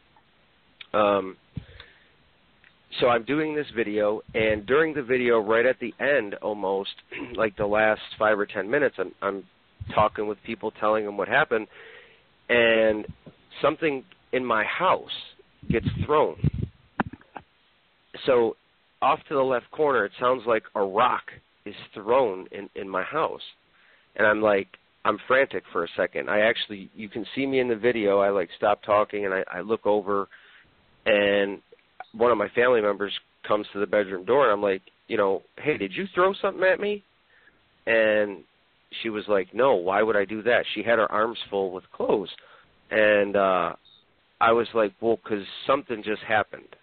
so I'm doing this video, and during the video, right at the end almost, like the last 5 or 10 minutes, I'm talking with people, telling them what happened, and something in my house gets thrown. So off to the left corner, it sounds like a rock is thrown in my house. And I'm frantic for a second. You can see me in the video, I stop talking and I look over, and one of my family members comes to the bedroom door, and I'm like, you know, hey, did you throw something at me? And she was like, no, why would I do that? She had her arms full with clothes. And I was like, well, because something just happened.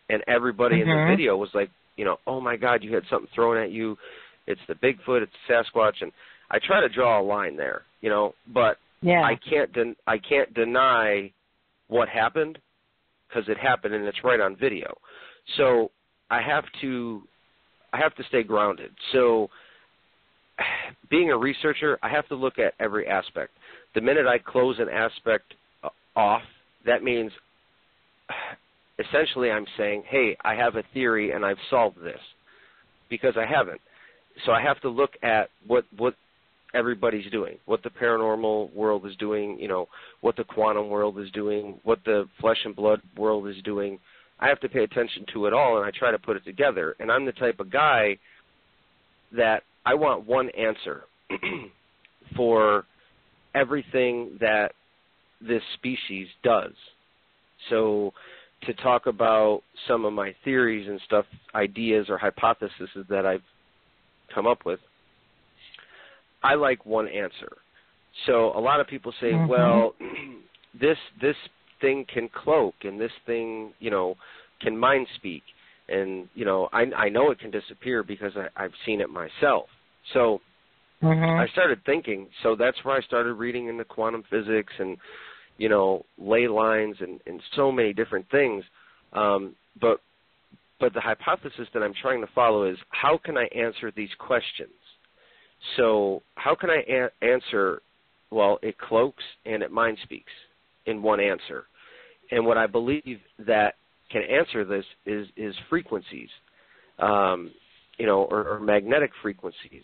And everybody in the video was like, you know, oh my God, you had something thrown at you. It's the Bigfoot, it's the Sasquatch. And I try to draw a line there, you know, but I can't deny what happened, because it happened and it's right on video. So I have to stay grounded. So being a researcher, I have to look at every aspect. The minute I close an aspect off, that means essentially I'm saying, hey, I have a theory and I've solved this, because I haven't. So I have to look at what everybody's doing, what the paranormal world is doing, you know, what the quantum world is doing, what the flesh and blood world is doing. I have to pay attention to it all, and I try to put it together. And I'm the type of guy that I want one answer for everything that this species does. So to talk about some of my theories and stuff, ideas or hypotheses that I've come up with, I like one answer. So a lot of people say, well, this thing can cloak, and this thing, you know, can mind speak, and, you know, I know it can disappear because I've seen it myself. So I started thinking, so that's where I started reading into quantum physics and, you know, ley lines and so many different things. But the hypothesis that I'm trying to follow is, how can I answer these questions? So how can I answer, well, it cloaks and it mind speaks in one answer. And what I believe that can answer this is frequencies, you know, or magnetic frequencies.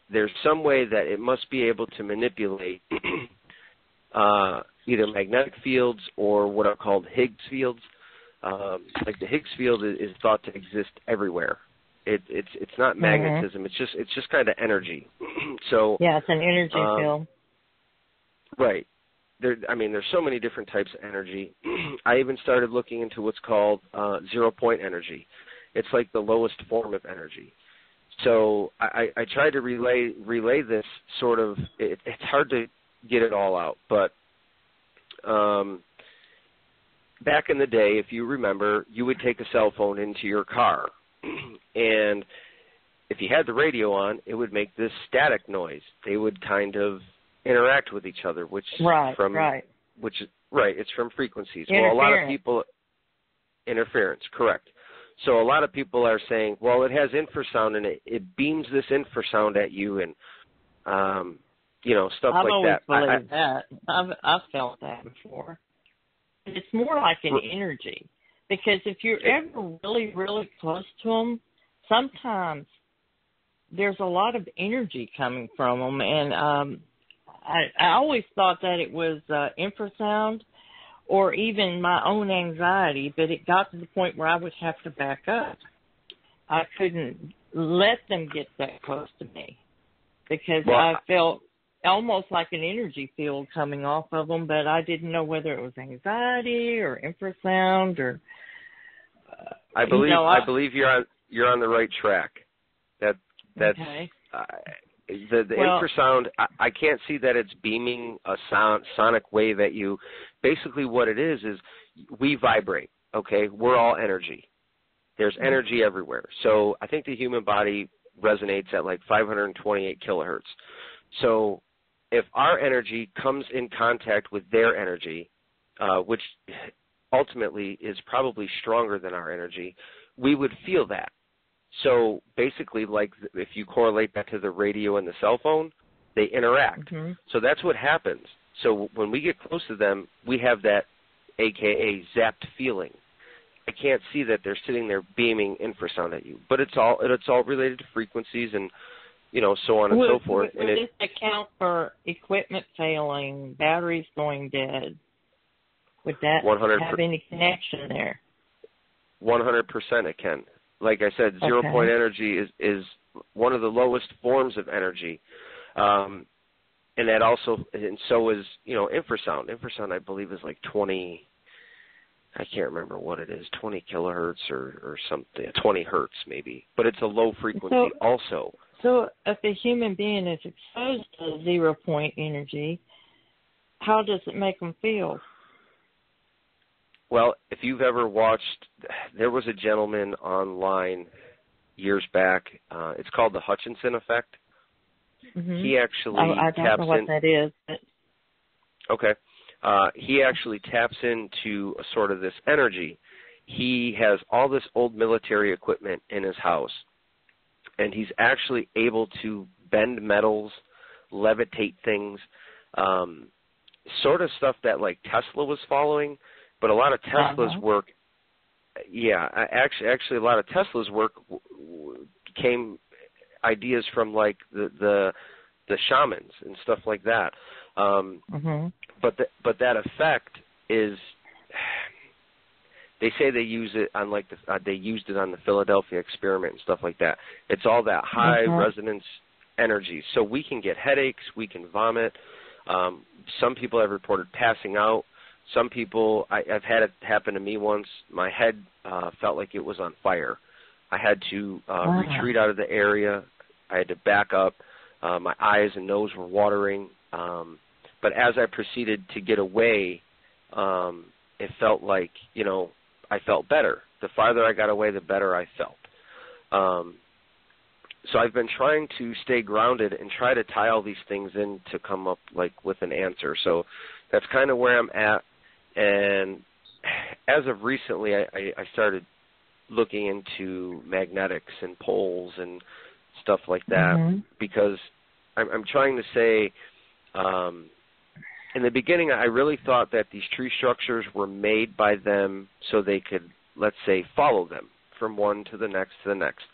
There's some way that it must be able to manipulate either magnetic fields or what are called Higgs fields. Like the Higgs field is thought to exist everywhere. It's not magnetism. It's just kind of energy. So yeah, it's an energy field. Right. There's so many different types of energy. I even started looking into what's called 0-point energy. It's like the lowest form of energy. So I tried to relay this sort of. It's hard to get it all out, but back in the day, if you remember, you would take a cell phone into your car, and if you had the radio on, it would make this static noise. They would kind of interact with each other, which it's from frequencies. Well, a lot of people interference, correct. So a lot of people are saying, well, it has infrasound and it beams this infrasound at you, and stuff I've like always that. believed that. I've felt that before. It's more like an energy, because if you're ever really, really close to them, sometimes there's a lot of energy coming from them, and I always thought that it was infrasound or even my own anxiety, but it got to the point where I would have to back up. I couldn't let them get that close to me because I felt almost like an energy field coming off of them, but I didn't know whether it was anxiety or infrasound or. I believe you're on the right track. That's okay. The infrasound. I can't see that it's beaming a sonic wave at you. Basically, what it is we vibrate. Okay, we're all energy. There's energy everywhere. So I think the human body resonates at like 528 kilohertz. So if our energy comes in contact with their energy, which ultimately is probably stronger than our energy, we would feel that. So basically, like if you correlate that to the radio and the cell phone, they interact. Mm-hmm. So that's what happens. So when we get close to them, we have that AKA zapped feeling. I can't see that they're sitting there beaming infrasound at you, but it's all related to frequencies and so on and so forth. Would this account for equipment failing, batteries going dead? Would that have any connection there? 100% it can. Like I said, 0 point energy is one of the lowest forms of energy, and that also, and so is infrasound. Infrasound, I believe, is like 20. I can't remember what it is, 20 kilohertz or something, 20 hertz maybe, but it's a low frequency also. So if a human being is exposed to 0 point energy, how does it make them feel? Well, if you've ever watched, there was a gentleman online years back. It's called the Hutchinson effect. Mm-hmm. He actually I don't know what that is. But... Okay. He actually taps into sort of this energy. He has all this old military equipment in his house, and he's actually able to bend metals, levitate things, sort of stuff that like Tesla was following. But a lot of Tesla's work, actually a lot of Tesla's work came ideas from like the shamans and stuff like that. But that effect is, they say they use it on like they used it on the Philadelphia experiment and stuff like that. It's all that high resonance energy. So we can get headaches, we can vomit. Some people have reported passing out. Some people, I've had it happen to me once. My head felt like it was on fire. I had to retreat out of the area. I had to back up. My eyes and nose were watering. But as I proceeded to get away, it felt like, I felt better. The farther I got away, the better I felt. So I've been trying to stay grounded and try to tie all these things in to come up like with an answer. So that's kind of where I'm at. And as of recently, I started looking into magnetics and poles and stuff like that because I'm trying to say, in the beginning, I really thought that these tree structures were made by them so they could, let's say, follow them from one to the next to the next.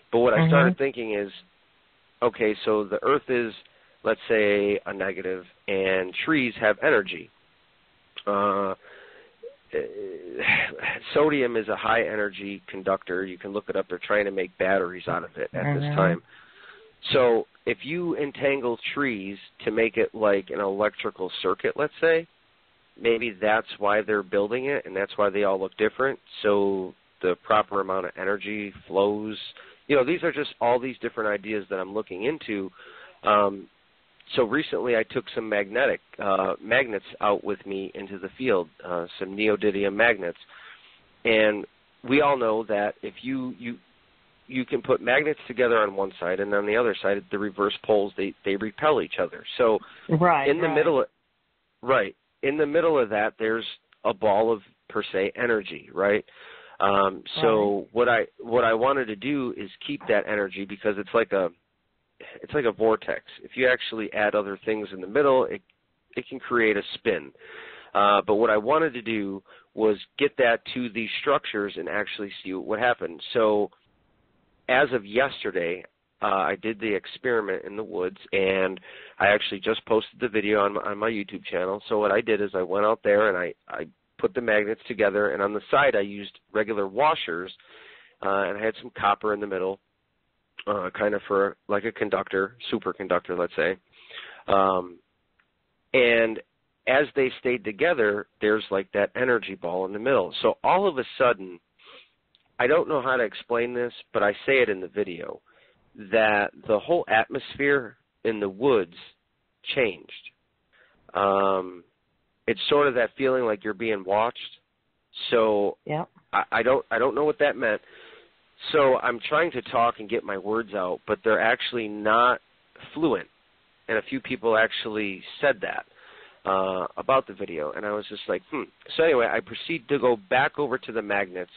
But what I started thinking is, okay, so the Earth is, let's say, a negative, and trees have energy. Sodium is a high energy conductor. You can look it up. They're trying to make batteries out of it at this time. So if you entangle trees to make it like an electrical circuit, let's say, maybe that's why they're building it, and that's why they all look different. So the proper amount of energy flows. These are just all these different ideas that I'm looking into. So recently I took some magnets out with me into the field, some neodymium magnets. And we all know that if you can put magnets together on one side, and on the other side, the reverse poles, they repel each other. So in the middle of that, there's a ball of, per se, energy, right? So what I wanted to do is keep that energy because it's like it's like a vortex. If you actually add other things in the middle, it can create a spin. But what I wanted to do was get that to these structures and actually see what happened. So as of yesterday, I did the experiment in the woods, and I actually just posted the video on my YouTube channel. So what I did is I went out there and I put the magnets together, and on the side I used regular washers, and I had some copper in the middle, kind of for like a conductor, superconductor, let's say. And as they stayed together, there's like that energy ball in the middle. So all of a sudden, I don't know how to explain this, but I say it in the video, that the whole atmosphere in the woods changed. It's sort of that feeling like you're being watched. So yeah. I don't know what that meant. So I'm trying to talk and get my words out, but they're actually not fluent. And a few people actually said that about the video, and I was just like, So anyway, I proceed to go back over to the magnets,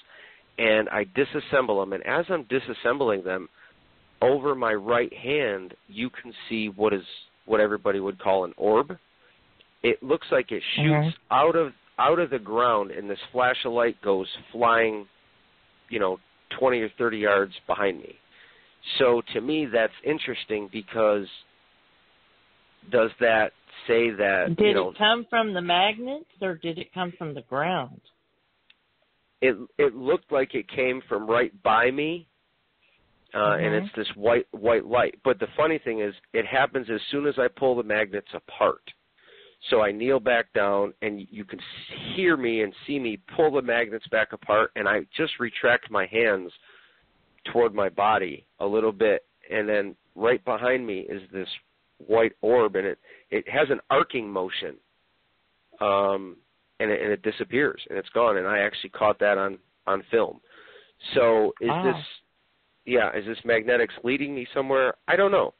and I disassemble them. And as I'm disassembling them, over my right hand, you can see what everybody would call an orb. It looks like it shoots out of the ground, and this flash of light goes flying, 20 or 30 yards behind me. So to me, that's interesting, because does that say that, Did it come from the magnets, or did it come from the ground? It looked like it came from right by me, and it's this white light. But the funny thing is, it happens as soon as I pull the magnets apart. So I kneel back down, and you can hear me and see me pull the magnets back apart, and I just retract my hands toward my body a little bit, and then right behind me is this white orb, and it has an arcing motion, and it disappears, and it's gone, and I actually caught that on film. So is this magnetics leading me somewhere? I don't know.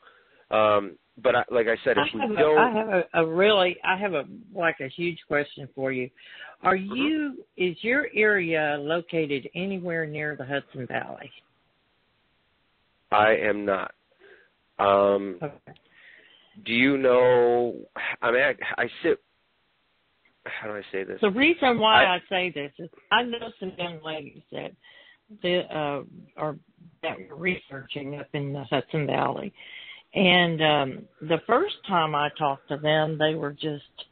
But like I said, if we don't... I have a huge question for you. Is your area located anywhere near the Hudson Valley? I am not. Okay. Do you know, I sit, how do I say this? The reason why I say this is I know some young ladies that were researching up in the Hudson Valley. And the first time I talked to them, they were just,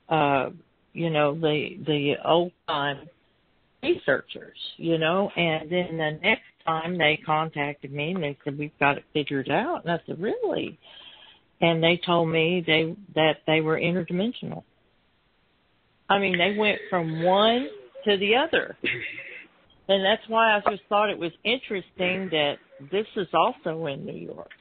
the old-time researchers, and then the next time they contacted me and they said, we've got it figured out. And I said, really? And they told me that they were interdimensional. I mean, they went from one to the other. And that's why I just thought it was interesting that this is also in New York.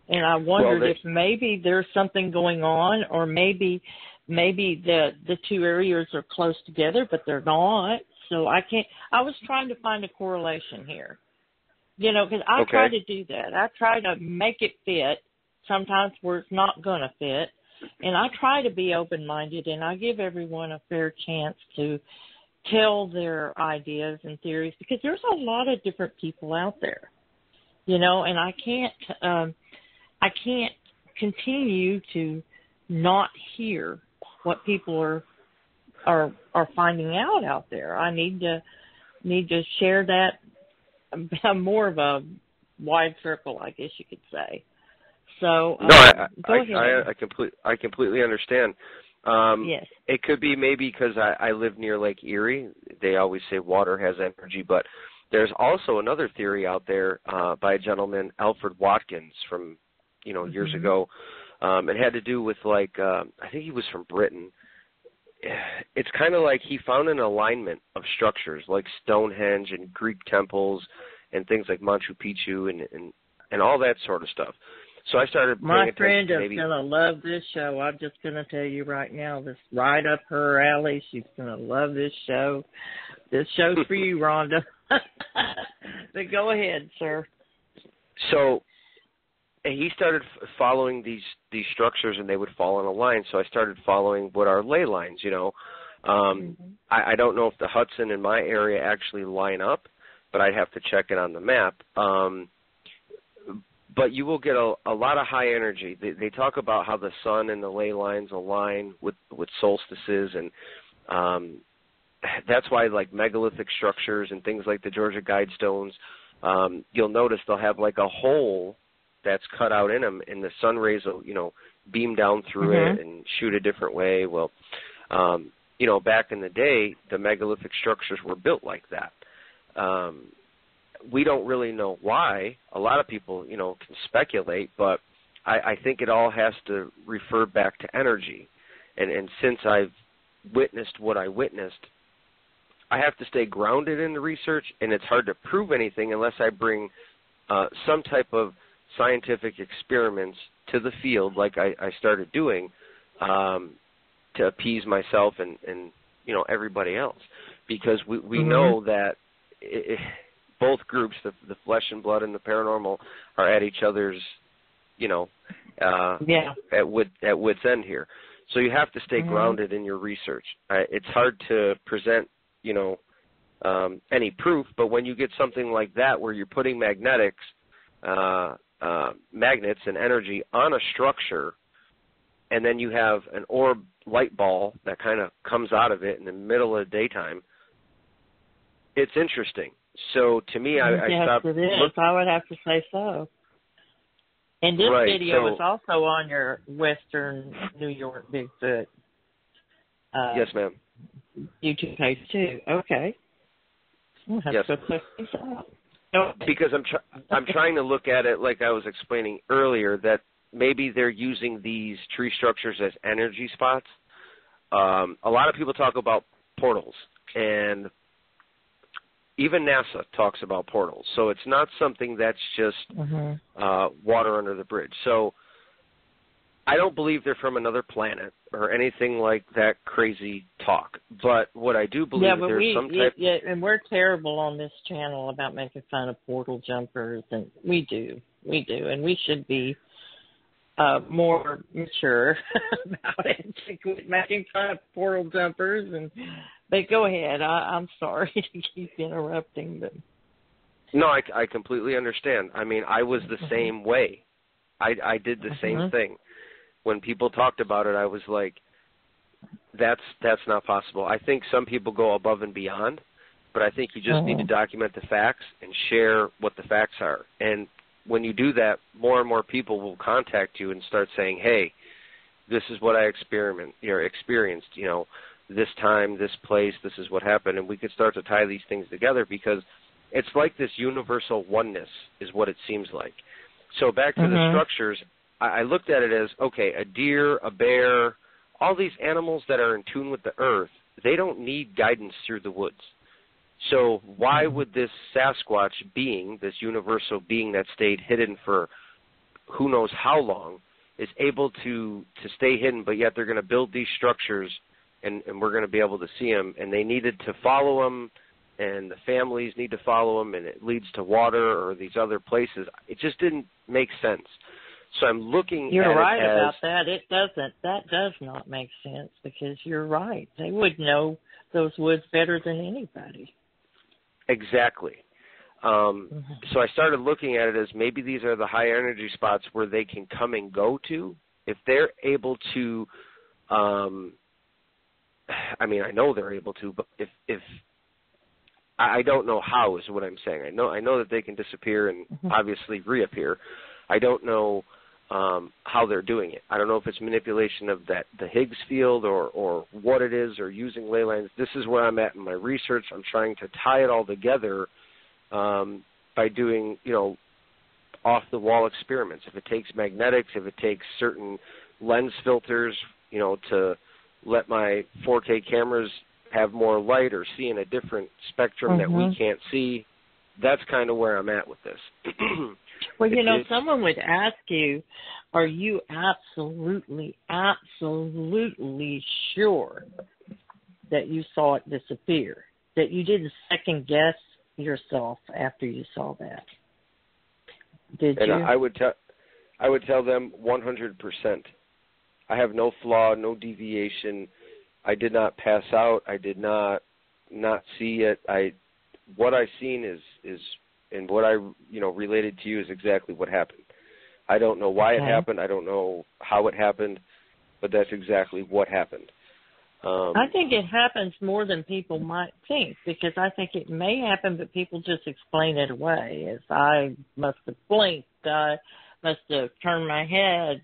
And I wondered if maybe there's something going on, or maybe the two areas are close together, but they're not. So I was trying to find a correlation here, because I try to do that. I try to make it fit sometimes where it's not going to fit. And I try to be open-minded, and I give everyone a fair chance to tell their ideas and theories, because there's a lot of different people out there, and I can't continue to not hear what people are finding out there. I need to share that more of a wide circle, I guess you could say. So go ahead. I completely understand. Yes. It could be maybe because I live near Lake Erie. They always say water has energy, but there's also another theory out there by a gentleman, Alfred Watkins, from years ago. It had to do with I think he was from Britain. It's kind of like he found an alignment of structures like Stonehenge and Greek temples and things like Machu Picchu and all that sort of stuff. So I started paying attention. My friend is going to love this show. I'm just going to tell you right now, this is right up her alley. She's going to love this show. This show's for you, Rhonda. But go ahead, sir. So he started following these structures, and they would fall in a line. So I started following what are ley lines, I don't know if the Hudson in my area actually line up, but I'd have to check it on the map. but you will get a lot of high energy. They talk about how the sun and the ley lines align with solstices, and that's why like megalithic structures and things like the Georgia Guidestones, you'll notice they'll have like a hole that's cut out in them, and the sun rays will, beam down through it and shoot a different way. Well, back in the day, the megalithic structures were built like that. We don't really know why. A lot of people, can speculate, but I think it all has to refer back to energy. And since I've witnessed what I witnessed, I have to stay grounded in the research, and it's hard to prove anything unless I bring some type of scientific experiments to the field like I started doing to appease myself and everybody else. Because we know that both groups, the flesh and blood and the paranormal, are at each other's, at wit's end here. So you have to stay grounded in your research. It's hard to present, any proof, but when you get something like that where you're putting magnets and energy on a structure, and then you have an orb light ball that kind of comes out of it in the middle of the daytime, it's interesting. So to me, I stopped. Yes, it is. I would have to say so. And this video is also on your Western New York Bigfoot. Yes, ma'am. YouTube page too. Okay. We'll have to go check this out. Because I'm trying to look at it like I was explaining earlier, that maybe they're using these tree structures as energy spots. A lot of people talk about portals, and even NASA talks about portals. So it's not something that's just water under the bridge. So I don't believe they're from another planet or anything like that crazy talk. But what I do believe there's some type... Yeah, and we're terrible on this channel about making fun of portal jumpers, and we do. And we should be more mature about it, making fun of portal jumpers. But go ahead. I'm sorry to keep interrupting, but... No, I completely understand. I mean, I was the same way. I did the same thing. When people talked about it, I was like, that's not possible. I think some people go above and beyond, but I think you just need to document the facts and share what the facts are. And when you do that, more and more people will contact you and start saying, hey, this is what I experienced, this time, this place, this is what happened. And we could start to tie these things together because it's like this universal oneness is what it seems like. So back to the structures, I looked at it as, okay, a deer, a bear, all these animals that are in tune with the earth, they don't need guidance through the woods. So why would this Sasquatch being, this universal being that stayed hidden for who knows how long, is able to stay hidden, but yet they're going to build these structures and we're going to be able to see them, and they needed to follow them, and the families need to follow them, and it leads to water or these other places. It just didn't make sense. So I'm looking at it as... You're right about that. It doesn't. That does not make sense because you're right. They would know those woods better than anybody. Exactly. So I started looking at it as maybe these are the high energy spots where they can come and go to. If they're able to, I mean, I know they're able to, but if I don't know how is what I'm saying. I know that they can disappear and obviously reappear. I don't know how they're doing it. I don't know if it's manipulation of the Higgs field or what it is, or using ley lines. This is where I'm at in my research. I'm trying to tie it all together by doing, off-the-wall experiments. If it takes magnetics, if it takes certain lens filters, to let my 4K cameras have more light or see in a different spectrum that we can't see, that's kind of where I'm at with this. Well, someone would ask you, are you absolutely sure that you saw it disappear? That you didn't second guess yourself after you saw that? Did you? I would tell them 100%. I have no flaw, no deviation. I did not pass out. I did not see it. What I seen is and what I related to you is exactly what happened. I don't know why it Okay. happened. I don't know how it happened, but that's exactly what happened. I think it happens more than people might think, because I think it may happen, but people just explain it away. As I must have blinked, I must have turned my head,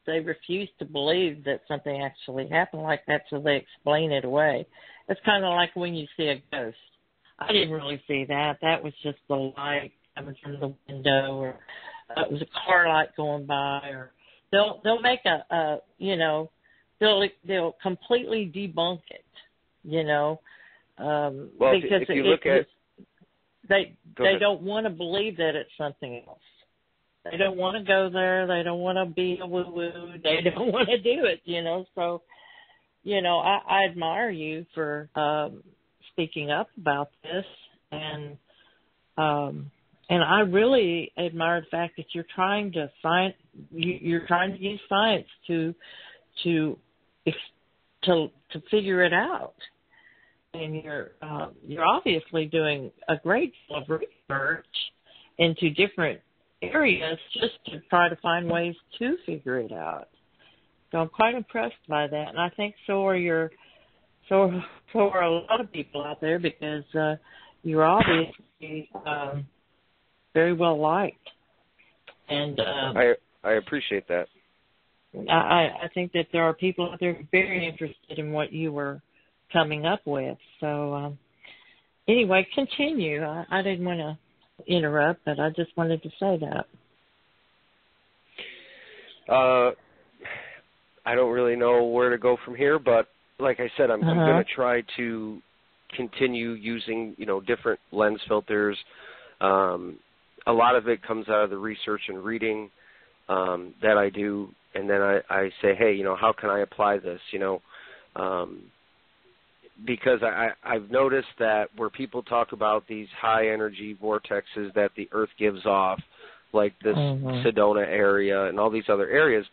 they refuse to believe that something actually happened like that, so they explain it away. It's kind of like when you see a ghost. I didn't really see that. That was just the light coming from the window, or it was a car light going by, or they'll make they'll completely debunk it, Well, because if you look at they ahead. don't want to believe that it's something else. They don't want to go there. They don't want to be a woo-woo. They don't want to do it, So, I admire you for speaking up about this, and I really admire the fact that you're trying to use science to figure it out, and you're obviously doing a great deal of research into different areas just to try to find ways to figure it out. So I'm quite impressed by that, and I think so are a lot of people out there, because you're obviously very well liked, and I appreciate that. I think that there are people out there very interested in what you were coming up with. So anyway, continue. I didn't want to interrupt, but I just wanted to say that. I don't really know where to go from here, but like I said, I'm going to try to continue using, different lens filters. A lot of it comes out of the research and reading that I do, and then I say, hey, how can I apply this, because I've noticed that where people talk about these high-energy vortexes that the Earth gives off, like this Sedona area and all these other areas,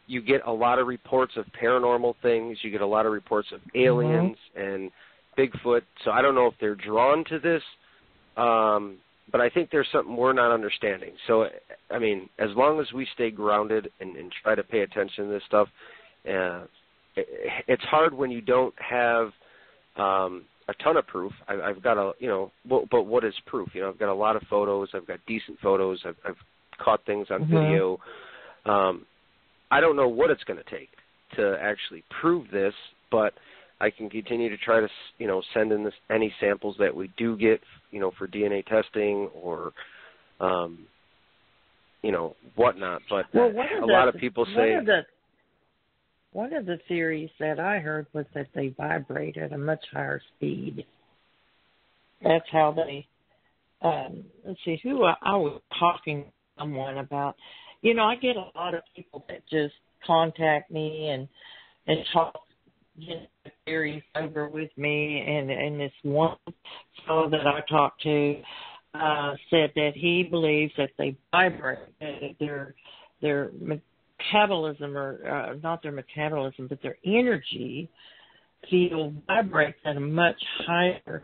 you get a lot of reports of paranormal things. You get a lot of reports of aliens and Bigfoot. So I don't know if they're drawn to this, but I think there's something we're not understanding. So, I mean, as long as we stay grounded and try to pay attention to this stuff, it's hard when you don't have a ton of proof. I've got but what is proof? I've got a lot of photos. I've got decent photos. I've caught things on video. I don't know what it's going to take to actually prove this, but I can continue to try to, send in any samples that we do get, for DNA testing or, whatnot. But a lot of people say... One of the theories that I heard was that they vibrate at a much higher speed. That's how they, let's see, who I was talking to someone about. I get a lot of people that just contact me and talk theories over with me, and this one fellow that I talked to said that he believes that they vibrate, that their metabolism, or not their metabolism, but their energy field vibrates at a much higher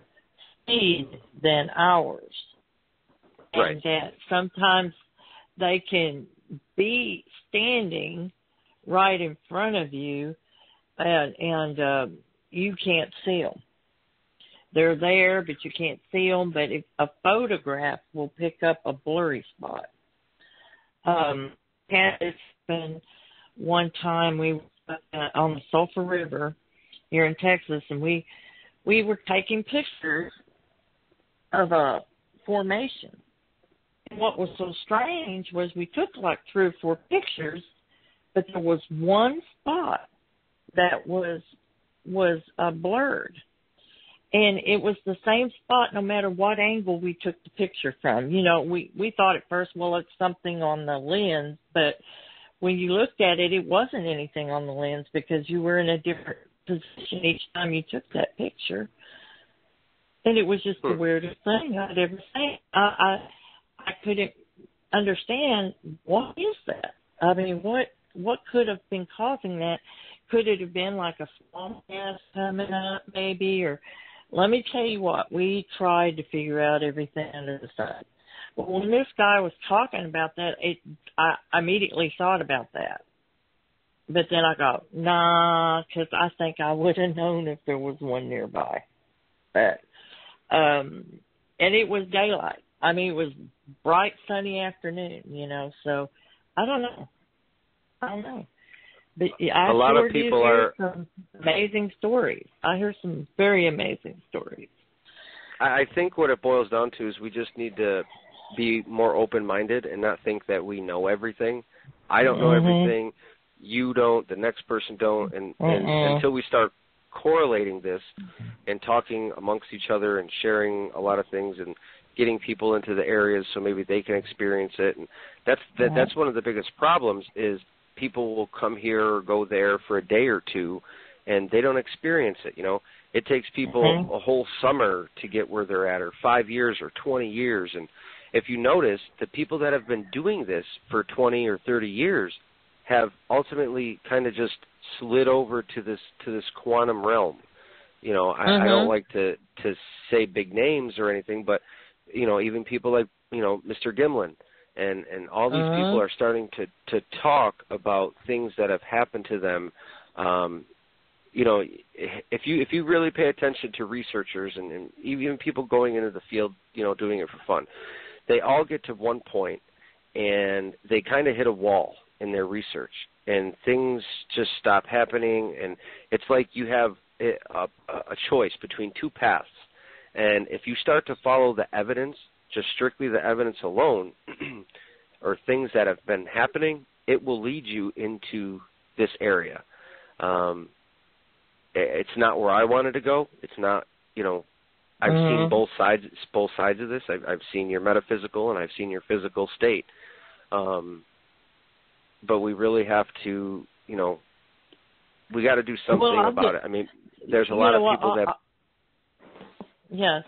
speed than ours. Right. And that sometimes they can be standing right in front of you, and you can't see them. They're there, but you can't see them. But if a photograph will pick up a blurry spot. It's been one time we were on the Sulphur River here in Texas, and we were taking pictures of a formation. And what was so strange was we took like 3 or 4 pictures, but there was one spot that was blurred. And it was the same spot no matter what angle we took the picture from. We thought at first, well, it's something on the lens, but when you looked at it, it wasn't anything on the lens, because you were in a different position each time you took that picture. And it was just the weirdest thing I'd ever seen. I couldn't understand, what is that? I mean, what could have been causing that? Could it have been like a small gas coming up maybe? Or let me tell you what, we tried to figure out everything under the sun. Well, when this guy was talking about that, I immediately thought about that. But then I go, nah, because I think I would have known if there was one nearby. But, and it was daylight. I mean, it was bright, sunny afternoon, you know, so I don't know. But I a lot sure of people do hear are some amazing stories. I hear some very amazing stories. I think what it boils down to is we just need to be more open-minded and not think that we know everything. I don't know everything. You don't. The next person don't. And until we start correlating this and talking amongst each other and sharing a lot of things and getting people into the areas so maybe they can experience it. And that's one of the biggest problems is people will come here or go there for a day or two and they don't experience it, you know. It takes people a whole summer to get where they're at, or 5 years or 20 years. And if you notice, the people that have been doing this for 20 or 30 years have ultimately kind of just slid over to this quantum realm. You know, I don't like to say big names or anything, but, you know, even people like, you know, Mr. Gimlin and all these people are starting to talk about things that have happened to them. You know, if you really pay attention to researchers and even people going into the field, you know, doing it for fun, they all get to one point and they kind of hit a wall in their research and things just stop happening. And it's like you have a choice between two paths. And if you start to follow the evidence, just strictly the evidence alone, or things that have been happening, it will lead you into this area. It's not where I wanted to go. It's not, you know, I've seen both sides of this. I've seen your metaphysical and I've seen your physical state. But we really have to, you know, we got to do something about it. I mean, there's a lot of people that. Yes,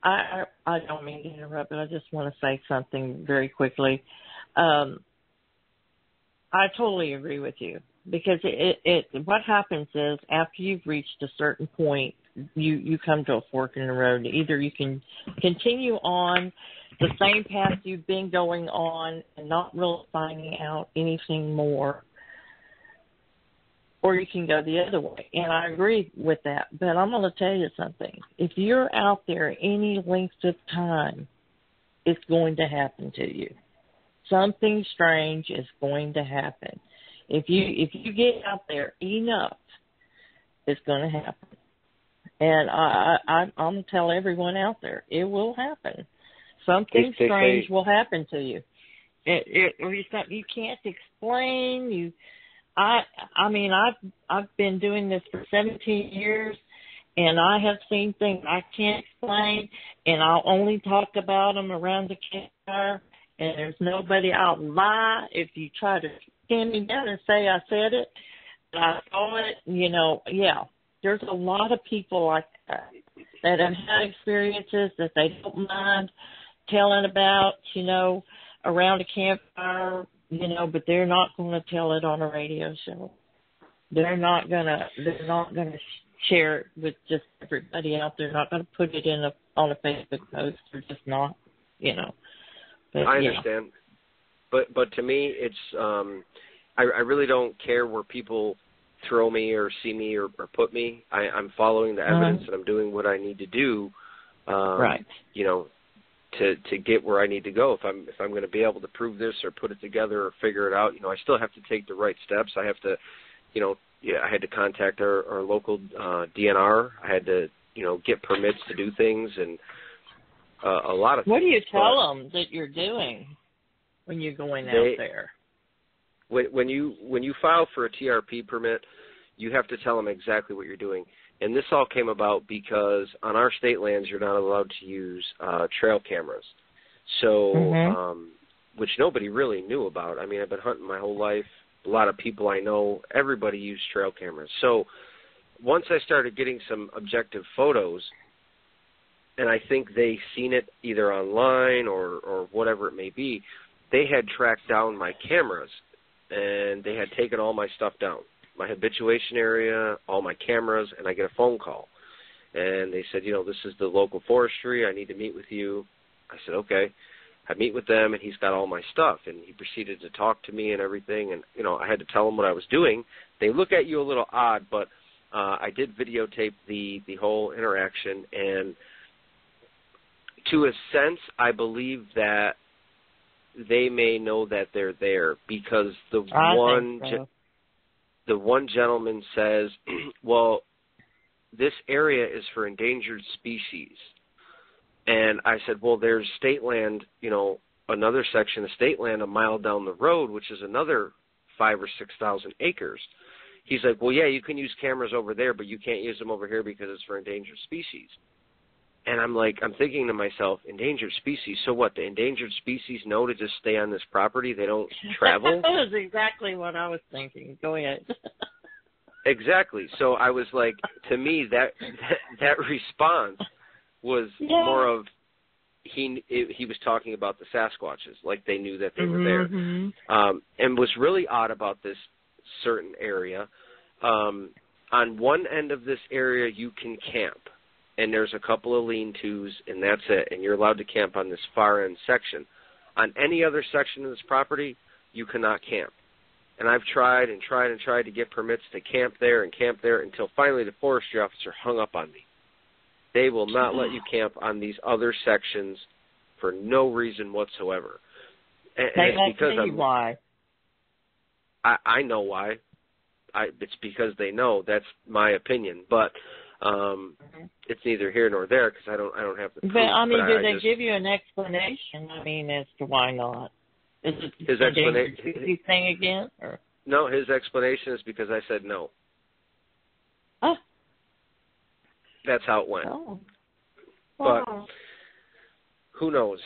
I don't mean to interrupt, but I just want to say something very quickly. I totally agree with you. Because what happens is after you've reached a certain point, you come to a fork in the road. Either you can continue on the same path you've been going on and not really finding out anything more, or you can go the other way. And I agree with that. But I'm going to tell you something. If you're out there any length of time, it's going to happen to you. Something strange is going to happen. If you get out there enough, it's going to happen. And I'm going to tell everyone out there, it will happen. Something strange will happen to you. It's something you can't explain. I mean, I've been doing this for 17 years, and I have seen things I can't explain, and I'll only talk about them around the campfire. And there's nobody. I'll lie if you try to stand me down and say I said it, and I saw it. You know, yeah. There's a lot of people like that have had experiences that they don't mind telling about, you know, around a campfire, you know, but they're not going to tell it on a radio show. They're not gonna share it with just everybody out there. They're not going to put it on a Facebook post. They're just not, you know. But, I understand, but to me, it's I really don't care where people throw me or see me or put me. I'm following the evidence and I'm doing what I need to do, right? You know, to get where I need to go. If I'm going to be able to prove this or put it together or figure it out, you know, I still have to take the right steps. I have to, you know, I had to contact our local DNR. I had to, you know, get permits to do things and. A lot of What things. do you tell them that you're doing when you're going out there? When you file for a TRP permit, you have to tell them exactly what you're doing. And this all came about because on our state lands, you're not allowed to use trail cameras. So, which nobody really knew about. I mean, I've been hunting my whole life. A lot of people I know, everybody used trail cameras. So once I started getting some objective photos, and I think they seen it either online or whatever it may be, they had tracked down my cameras, and they had taken all my stuff down, my habituation area, all my cameras, and I get a phone call. And they said, you know, this is the local forestry. I need to meet with you. I said, okay. I meet with them, and he's got all my stuff, and he proceeded to talk to me and everything, and, you know, I had to tell him what I was doing. They look at you a little odd, but I did videotape the whole interaction, and to a sense, I believe that they may know that they're there, because the one gentleman says, well, this area is for endangered species. And I said, well, there's state land, you know, another section of state land a mile down the road, which is another 5,000 or 6,000 acres. He's like, well, yeah, you can use cameras over there, but you can't use them over here because it's for endangered species. And I'm like, I'm thinking to myself, endangered species, so what, the endangered species know to just stay on this property? They don't travel? That was exactly what I was thinking. Go ahead. Exactly. So I was like, to me, that response was more of, he was talking about the Sasquatches, like they knew that they were there. And was really odd about this certain area. On one end of this area, you can camp, and there's a couple of lean-tos, and that's it, and you're allowed to camp on this far end section. On any other section of this property, you cannot camp. And I've tried and tried and tried to get permits to camp there until finally the forestry officer hung up on me. They will not let you camp on these other sections for no reason whatsoever. And it's because why. I know why. It's because they know. That's my opinion. But it's neither here nor there because I don't have the proof. But I mean, did they give you an explanation? I mean, as to why not? Is it his explanation thing again? Or? No, his explanation is because I said no. Oh. That's how it went. Oh. But who knows?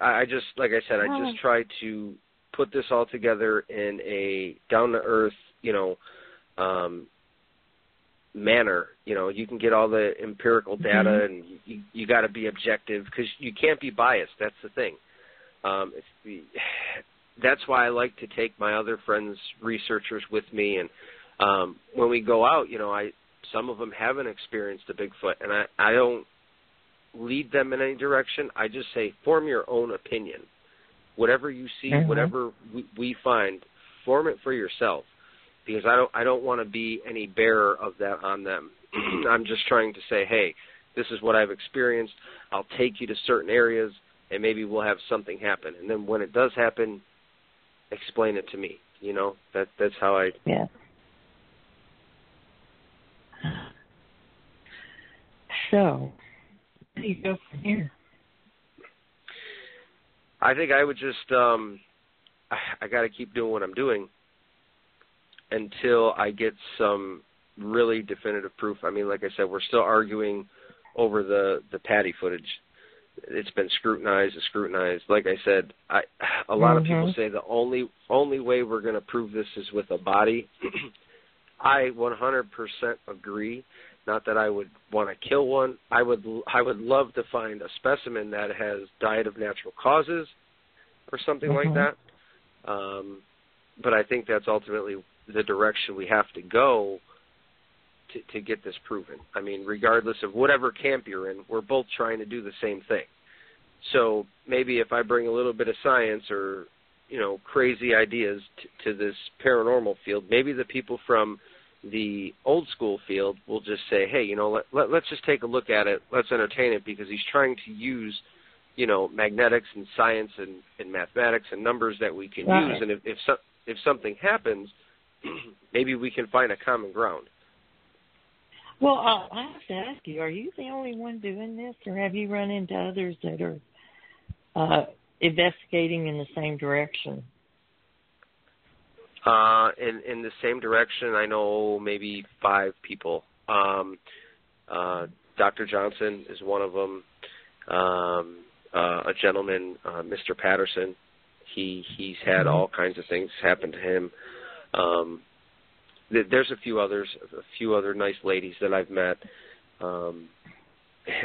I just, like I said, I just tried to put this all together in a down-to-earth, you know, manner. You know, you can get all the empirical data, and you got to be objective because you can't be biased. That's the thing. That's why I like to take my other friends, researchers, with me, and when we go out, you know, some of them haven't experienced a Bigfoot, and I don't lead them in any direction. I just say, form your own opinion. Whatever you see, whatever we find, form it for yourself, because I don't want to be any bearer of that on them. I'm just trying to say, hey, this is what I've experienced. I'll take you to certain areas, and maybe we'll have something happen. And then when it does happen, explain it to me. You know, that's how I... Yeah. So, where do you go from here? I think I would just, I got to keep doing what I'm doing until I get some really definitive proof. I mean, like I said, we're still arguing over the Patty footage. It's been scrutinized. Like I said, a lot of people say the only way we're going to prove this is with a body. I 100% agree. Not that I would want to kill one. I would love to find a specimen that has died of natural causes or something like that. But I think that's ultimately the direction we have to go to get this proven. I mean, regardless of whatever camp you're in, we're both trying to do the same thing. So maybe if I bring a little bit of science or, you know, crazy ideas to this paranormal field, maybe the people from the old school field will just say, hey, you know, let's just take a look at it. Let's entertain it because he's trying to use, you know, magnetics and science and mathematics and numbers that we can use. And if something happens, maybe we can find a common ground. Well, I have to ask you, are you the only one doing this, or have you run into others that are investigating in the same direction? In the same direction, I know maybe 5 people. Dr. Johnson is one of them. A gentleman, Mr. Patterson, he's had all kinds of things happen to him. There's a few other nice ladies that I've met.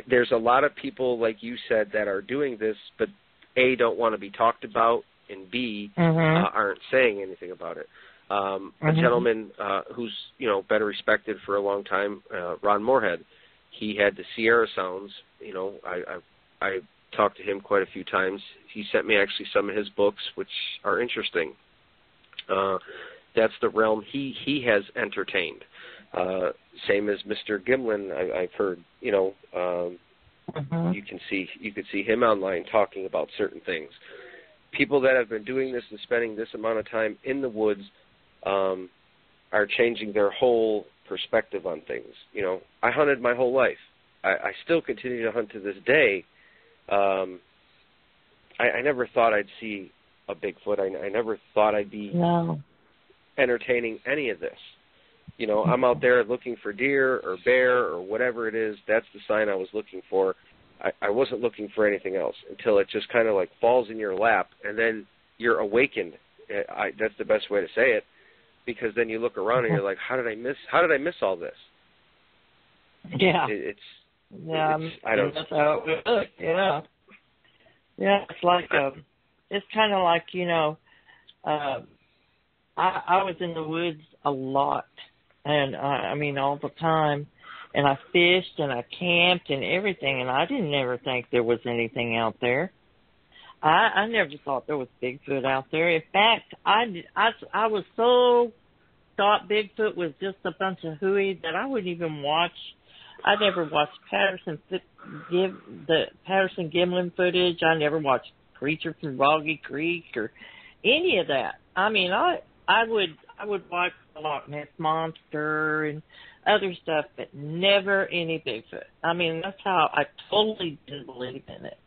There's a lot of people, like you said, that are doing this, but A, don't want to be talked about, and B, aren't saying anything about it. A gentleman who's, you know, been respected for a long time, Ron Moorhead, he had the Sierra Sounds. You know, I talked to him quite a few times. He sent me actually some of his books, which are interesting. That's the realm he has entertained. Same as Mr. Gimlin, I've heard. You know, you could see him online talking about certain things. People that have been doing this and spending this amount of time in the woods are changing their whole perspective on things. You know, I hunted my whole life. I still continue to hunt to this day. I never thought I'd see a Bigfoot. I never thought I'd be entertaining any of this. You know, I'm out there looking for deer or bear or whatever it is. That's the sign I was looking for. I wasn't looking for anything else until it just kind of like falls in your lap, and then you're awakened. That's the best way to say it, because then you look around and you're like, how did I miss all this? Yeah. I don't. That's how it would look. Yeah. Yeah, it's like it's kind of like, you know, I was in the woods a lot, and I mean all the time, and I fished and I camped and everything, and I didn't ever think there was anything out there. I never thought there was Bigfoot out there. In fact, I was so thought Bigfoot was just a bunch of hooey that I wouldn't even watch. I never watched the Patterson Gimlin footage. I never watched Creature from Boggy Creek or any of that. I mean, I would watch the Loch Ness Monster and other stuff, but never any Bigfoot. I mean, that's how I totally didn't believe in it.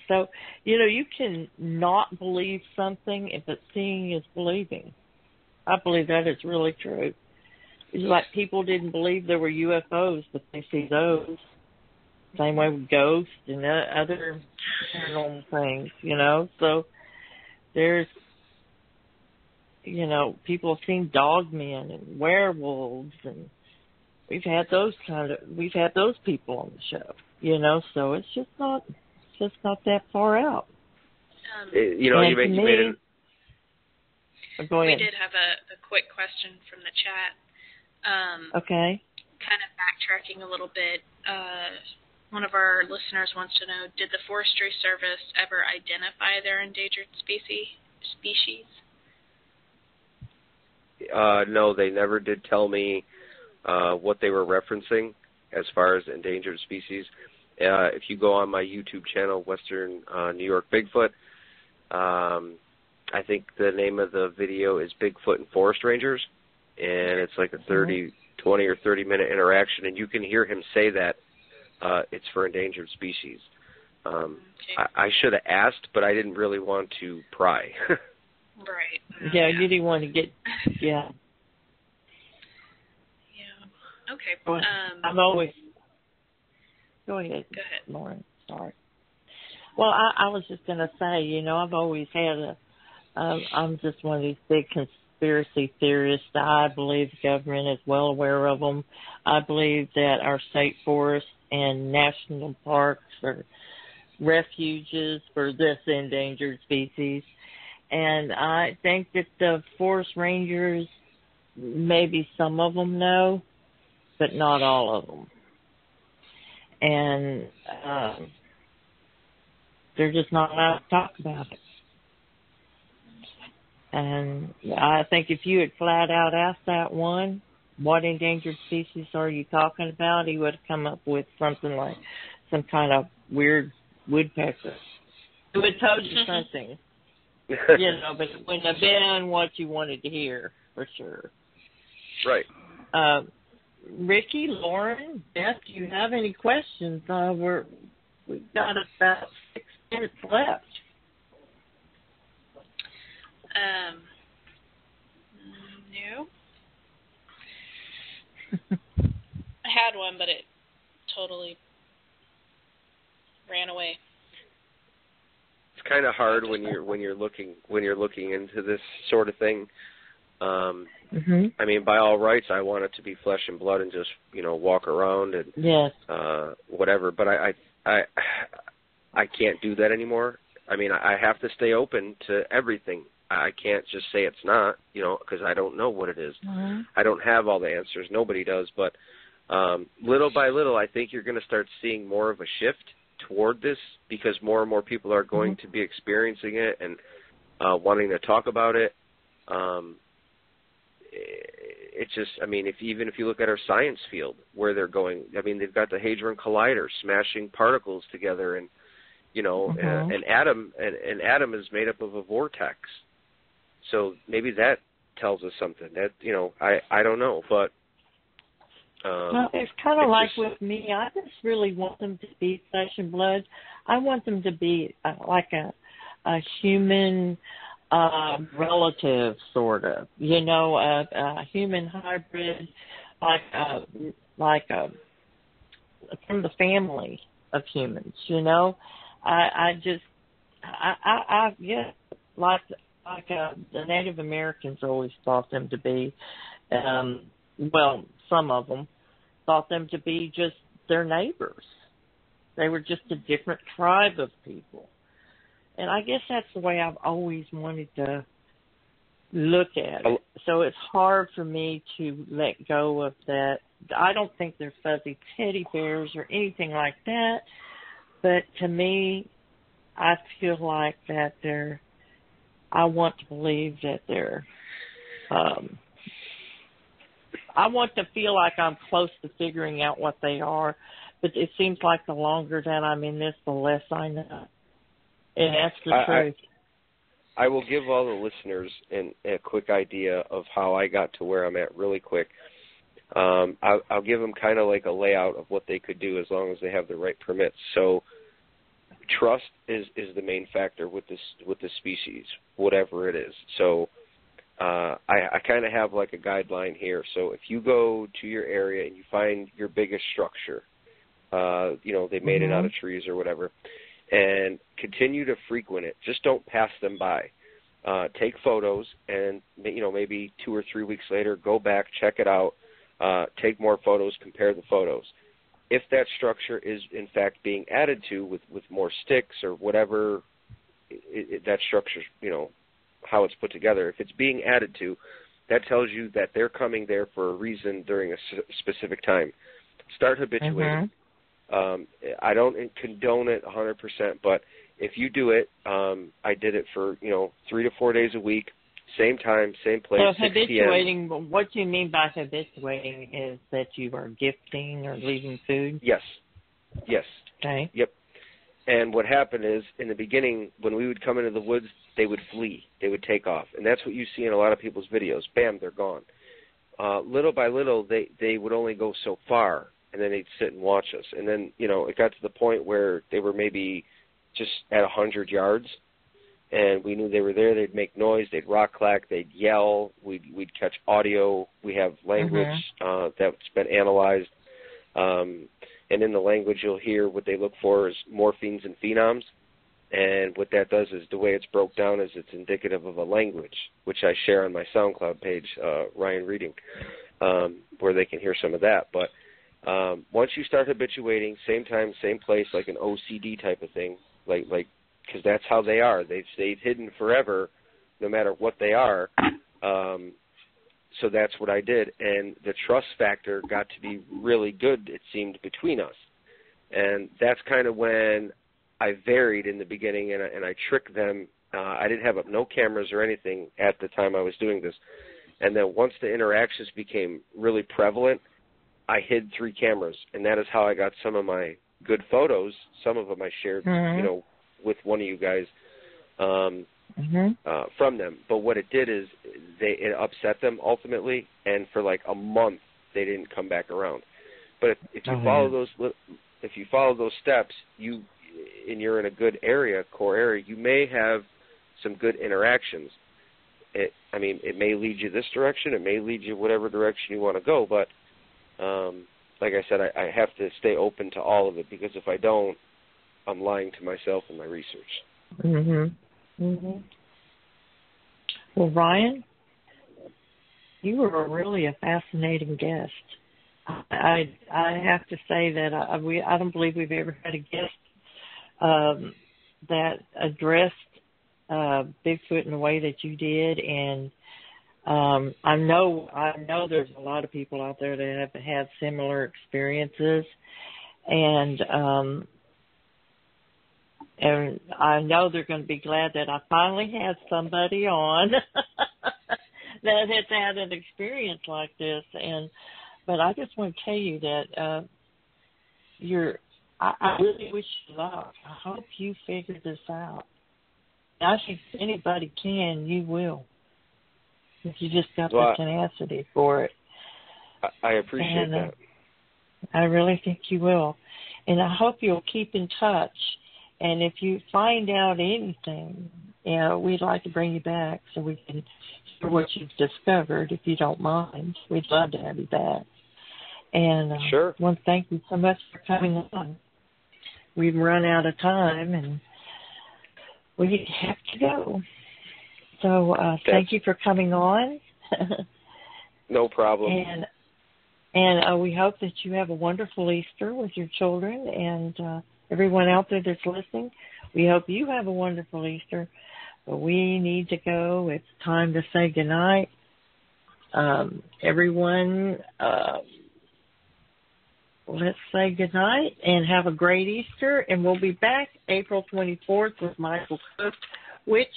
So, you know, you can not believe something, but seeing is believing. I believe that is really true. It's like people didn't believe there were UFOs, but they see those. Same way with ghosts and other paranormal things, you know. So there's, you know, people have seen dogmen and werewolves, and we've had those people on the show, you know. So it's just not that far out. You know, you made it. Go ahead. We did have a quick question from the chat. Okay. Kind of backtracking a little bit, one of our listeners wants to know, did the Forestry Service ever identify their endangered species? No, they never did tell me what they were referencing as far as endangered species. If you go on my YouTube channel, Western New York Bigfoot, I think the name of the video is Bigfoot and Forest Rangers, and it's like a 20 or 30-minute interaction, and you can hear him say that it's for endangered species. I should have asked, but I didn't really want to pry. Right. Yeah, you didn't want to get, yeah. Yeah. Okay. I'm always, go ahead, Lauren, sorry. Well, I was just going to say, you know, I've always had I'm just one of these big conspiracy theorists. I believe the government is well aware of them. I believe that our state forests and national parks are refuges for this endangered species. And I think that the forest rangers, maybe some of them know, but not all of them. And they're just not allowed to talk about it. And I think if you had flat out asked that one, what endangered species are you talking about, he would have come up with something like some kind of weird woodpecker. It would have told you something. You know, but it wouldn't have been what you wanted to hear, for sure. Right. Ricky, Lauren, Beth, do you have any questions? We've got about 6 minutes left. No. I had one, but it totally ran away. It's kind of hard when you're looking into this sort of thing. I mean, by all rights, I want it to be flesh and blood and just, you know, walk around and whatever. But I can't do that anymore. I mean, I have to stay open to everything. I can't just say it's not, you know, because I don't know what it is. I don't have all the answers. Nobody does. But little by little, I think you're going to start seeing more of a shift toward this because more and more people are going to be experiencing it and wanting to talk about it. It's just, I mean, even if you look at our science field, where they're going, I mean, they've got the Hadron Collider smashing particles together, and you know, an atom is made up of a vortex. So maybe that tells us something. That, you know, I don't know, but well, it's kind of like with me. I just really want them to be flesh and blood. I want them to be like a human relative, sort of. You know, a human hybrid, like from the family of humans. You know, I like the Native Americans always thought them to be. Well, some of them thought them to be just their neighbors. They were just a different tribe of people. And I guess that's the way I've always wanted to look at it. So it's hard for me to let go of that. I don't think they're fuzzy teddy bears or anything like that. But to me, I feel like that I want to believe that they're, I want to feel like I'm close to figuring out what they are, but it seems like the longer that I'm in this, the less I know. And that's the truth. I will give all the listeners a quick idea of how I got to where I'm at really quick. I'll give them kind of like a layout of what they could do as long as they have the right permits. So trust is the main factor with the species, whatever it is. So I kind of have like a guideline here. So if you go to your area and you find your biggest structure, you know, they made it out of trees or whatever, and continue to frequent it. Just don't pass them by. Take photos, and you know, maybe 2 or 3 weeks later, go back, check it out, take more photos, compare the photos. If that structure is in fact being added to with more sticks or whatever that structure, you know, how it's put together, if it's being added to, that tells you that they're coming there for a reason during a specific time. Start habituating. I don't condone it 100%, but if you do it, I did it for, 3 to 4 days a week, same time, same place, so 6 habituating, p.m. What you mean by habituating is that you are gifting or leaving food? Yes. Okay. Yep. And what happened is, in the beginning, when we would come into the woods, they would flee. They would take off. And that's what you see in a lot of people's videos. Bam, they're gone. Little by little, they would only go so far, and then they'd sit and watch us. And then, it got to the point where they were maybe just at 100 yards, and we knew they were there. They'd make noise. They'd rock clack. They'd yell. We'd catch audio. We have language that's been analyzed. And in the language, you'll hear what they look for is morphemes and phenoms. And what that does is the way it's broke down is it's indicative of a language, which I share on my SoundCloud page, Ryan Reading, where they can hear some of that. But once you start habituating, same time, same place, like an OCD type of thing, like because that's how they are. They've stayed hidden forever, no matter what they are. So that's what I did. And the trust factor got to be really good, it seemed, between us. And that's kind of when I varied in the beginning, and I tricked them. I didn't have up no cameras or anything at the time I was doing this. And then once the interactions became really prevalent, I hid 3 cameras. And that is how I got some of my good photos. Some of them I shared, with one of you guys. From them. But what it did is it upset them ultimately, and for like a month they didn't come back around. But if you follow those steps, and you're in a good area, core area, you may have some good interactions. It may lead you this direction, it may lead you whatever direction you want to go, but like I said, I have to stay open to all of it, because if I don't, I'm lying to myself and my research. Well, Ryan, you were really a fascinating guest. I have to say that I don't believe we've ever had a guest that addressed Bigfoot in the way that you did, and I know there's a lot of people out there that have had similar experiences, and I know they're going to be glad that I finally had somebody on that has had an experience like this. But I just want to tell you that I really wish you luck. I hope you figure this out. I think if anybody can, you will. If you just got the tenacity for it. I appreciate that. I really think you will. And I hope you'll keep in touch. And if you find out anything, we'd like to bring you back so we can hear what you've discovered, if you don't mind. We'd love to have you back. And sure. I want to thank you so much for coming on. We've run out of time, and we have to go. So thank you for coming on. No problem. And we hope that you have a wonderful Easter with your children, and everyone out there that's listening, we hope you have a wonderful Easter. But we need to go. It's time to say goodnight. Everyone, let's say goodnight and have a great Easter. And we'll be back April 24th with Michael Cook, which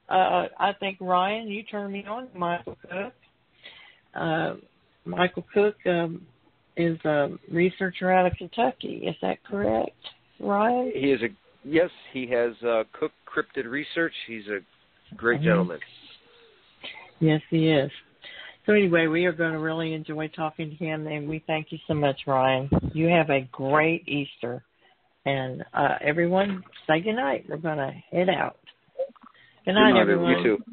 I think, Ryan, you turned me on to Michael Cook. Michael Cook is a researcher out of Kentucky. Is that correct, Ryan? Yes, he has Cook Cryptid Research. He's a great gentleman. Yes, he is. So anyway, we are going to really enjoy talking to him, and we thank you so much, Ryan. You have a great Easter. And everyone, say goodnight. We're going to head out. Good night, everyone. You too.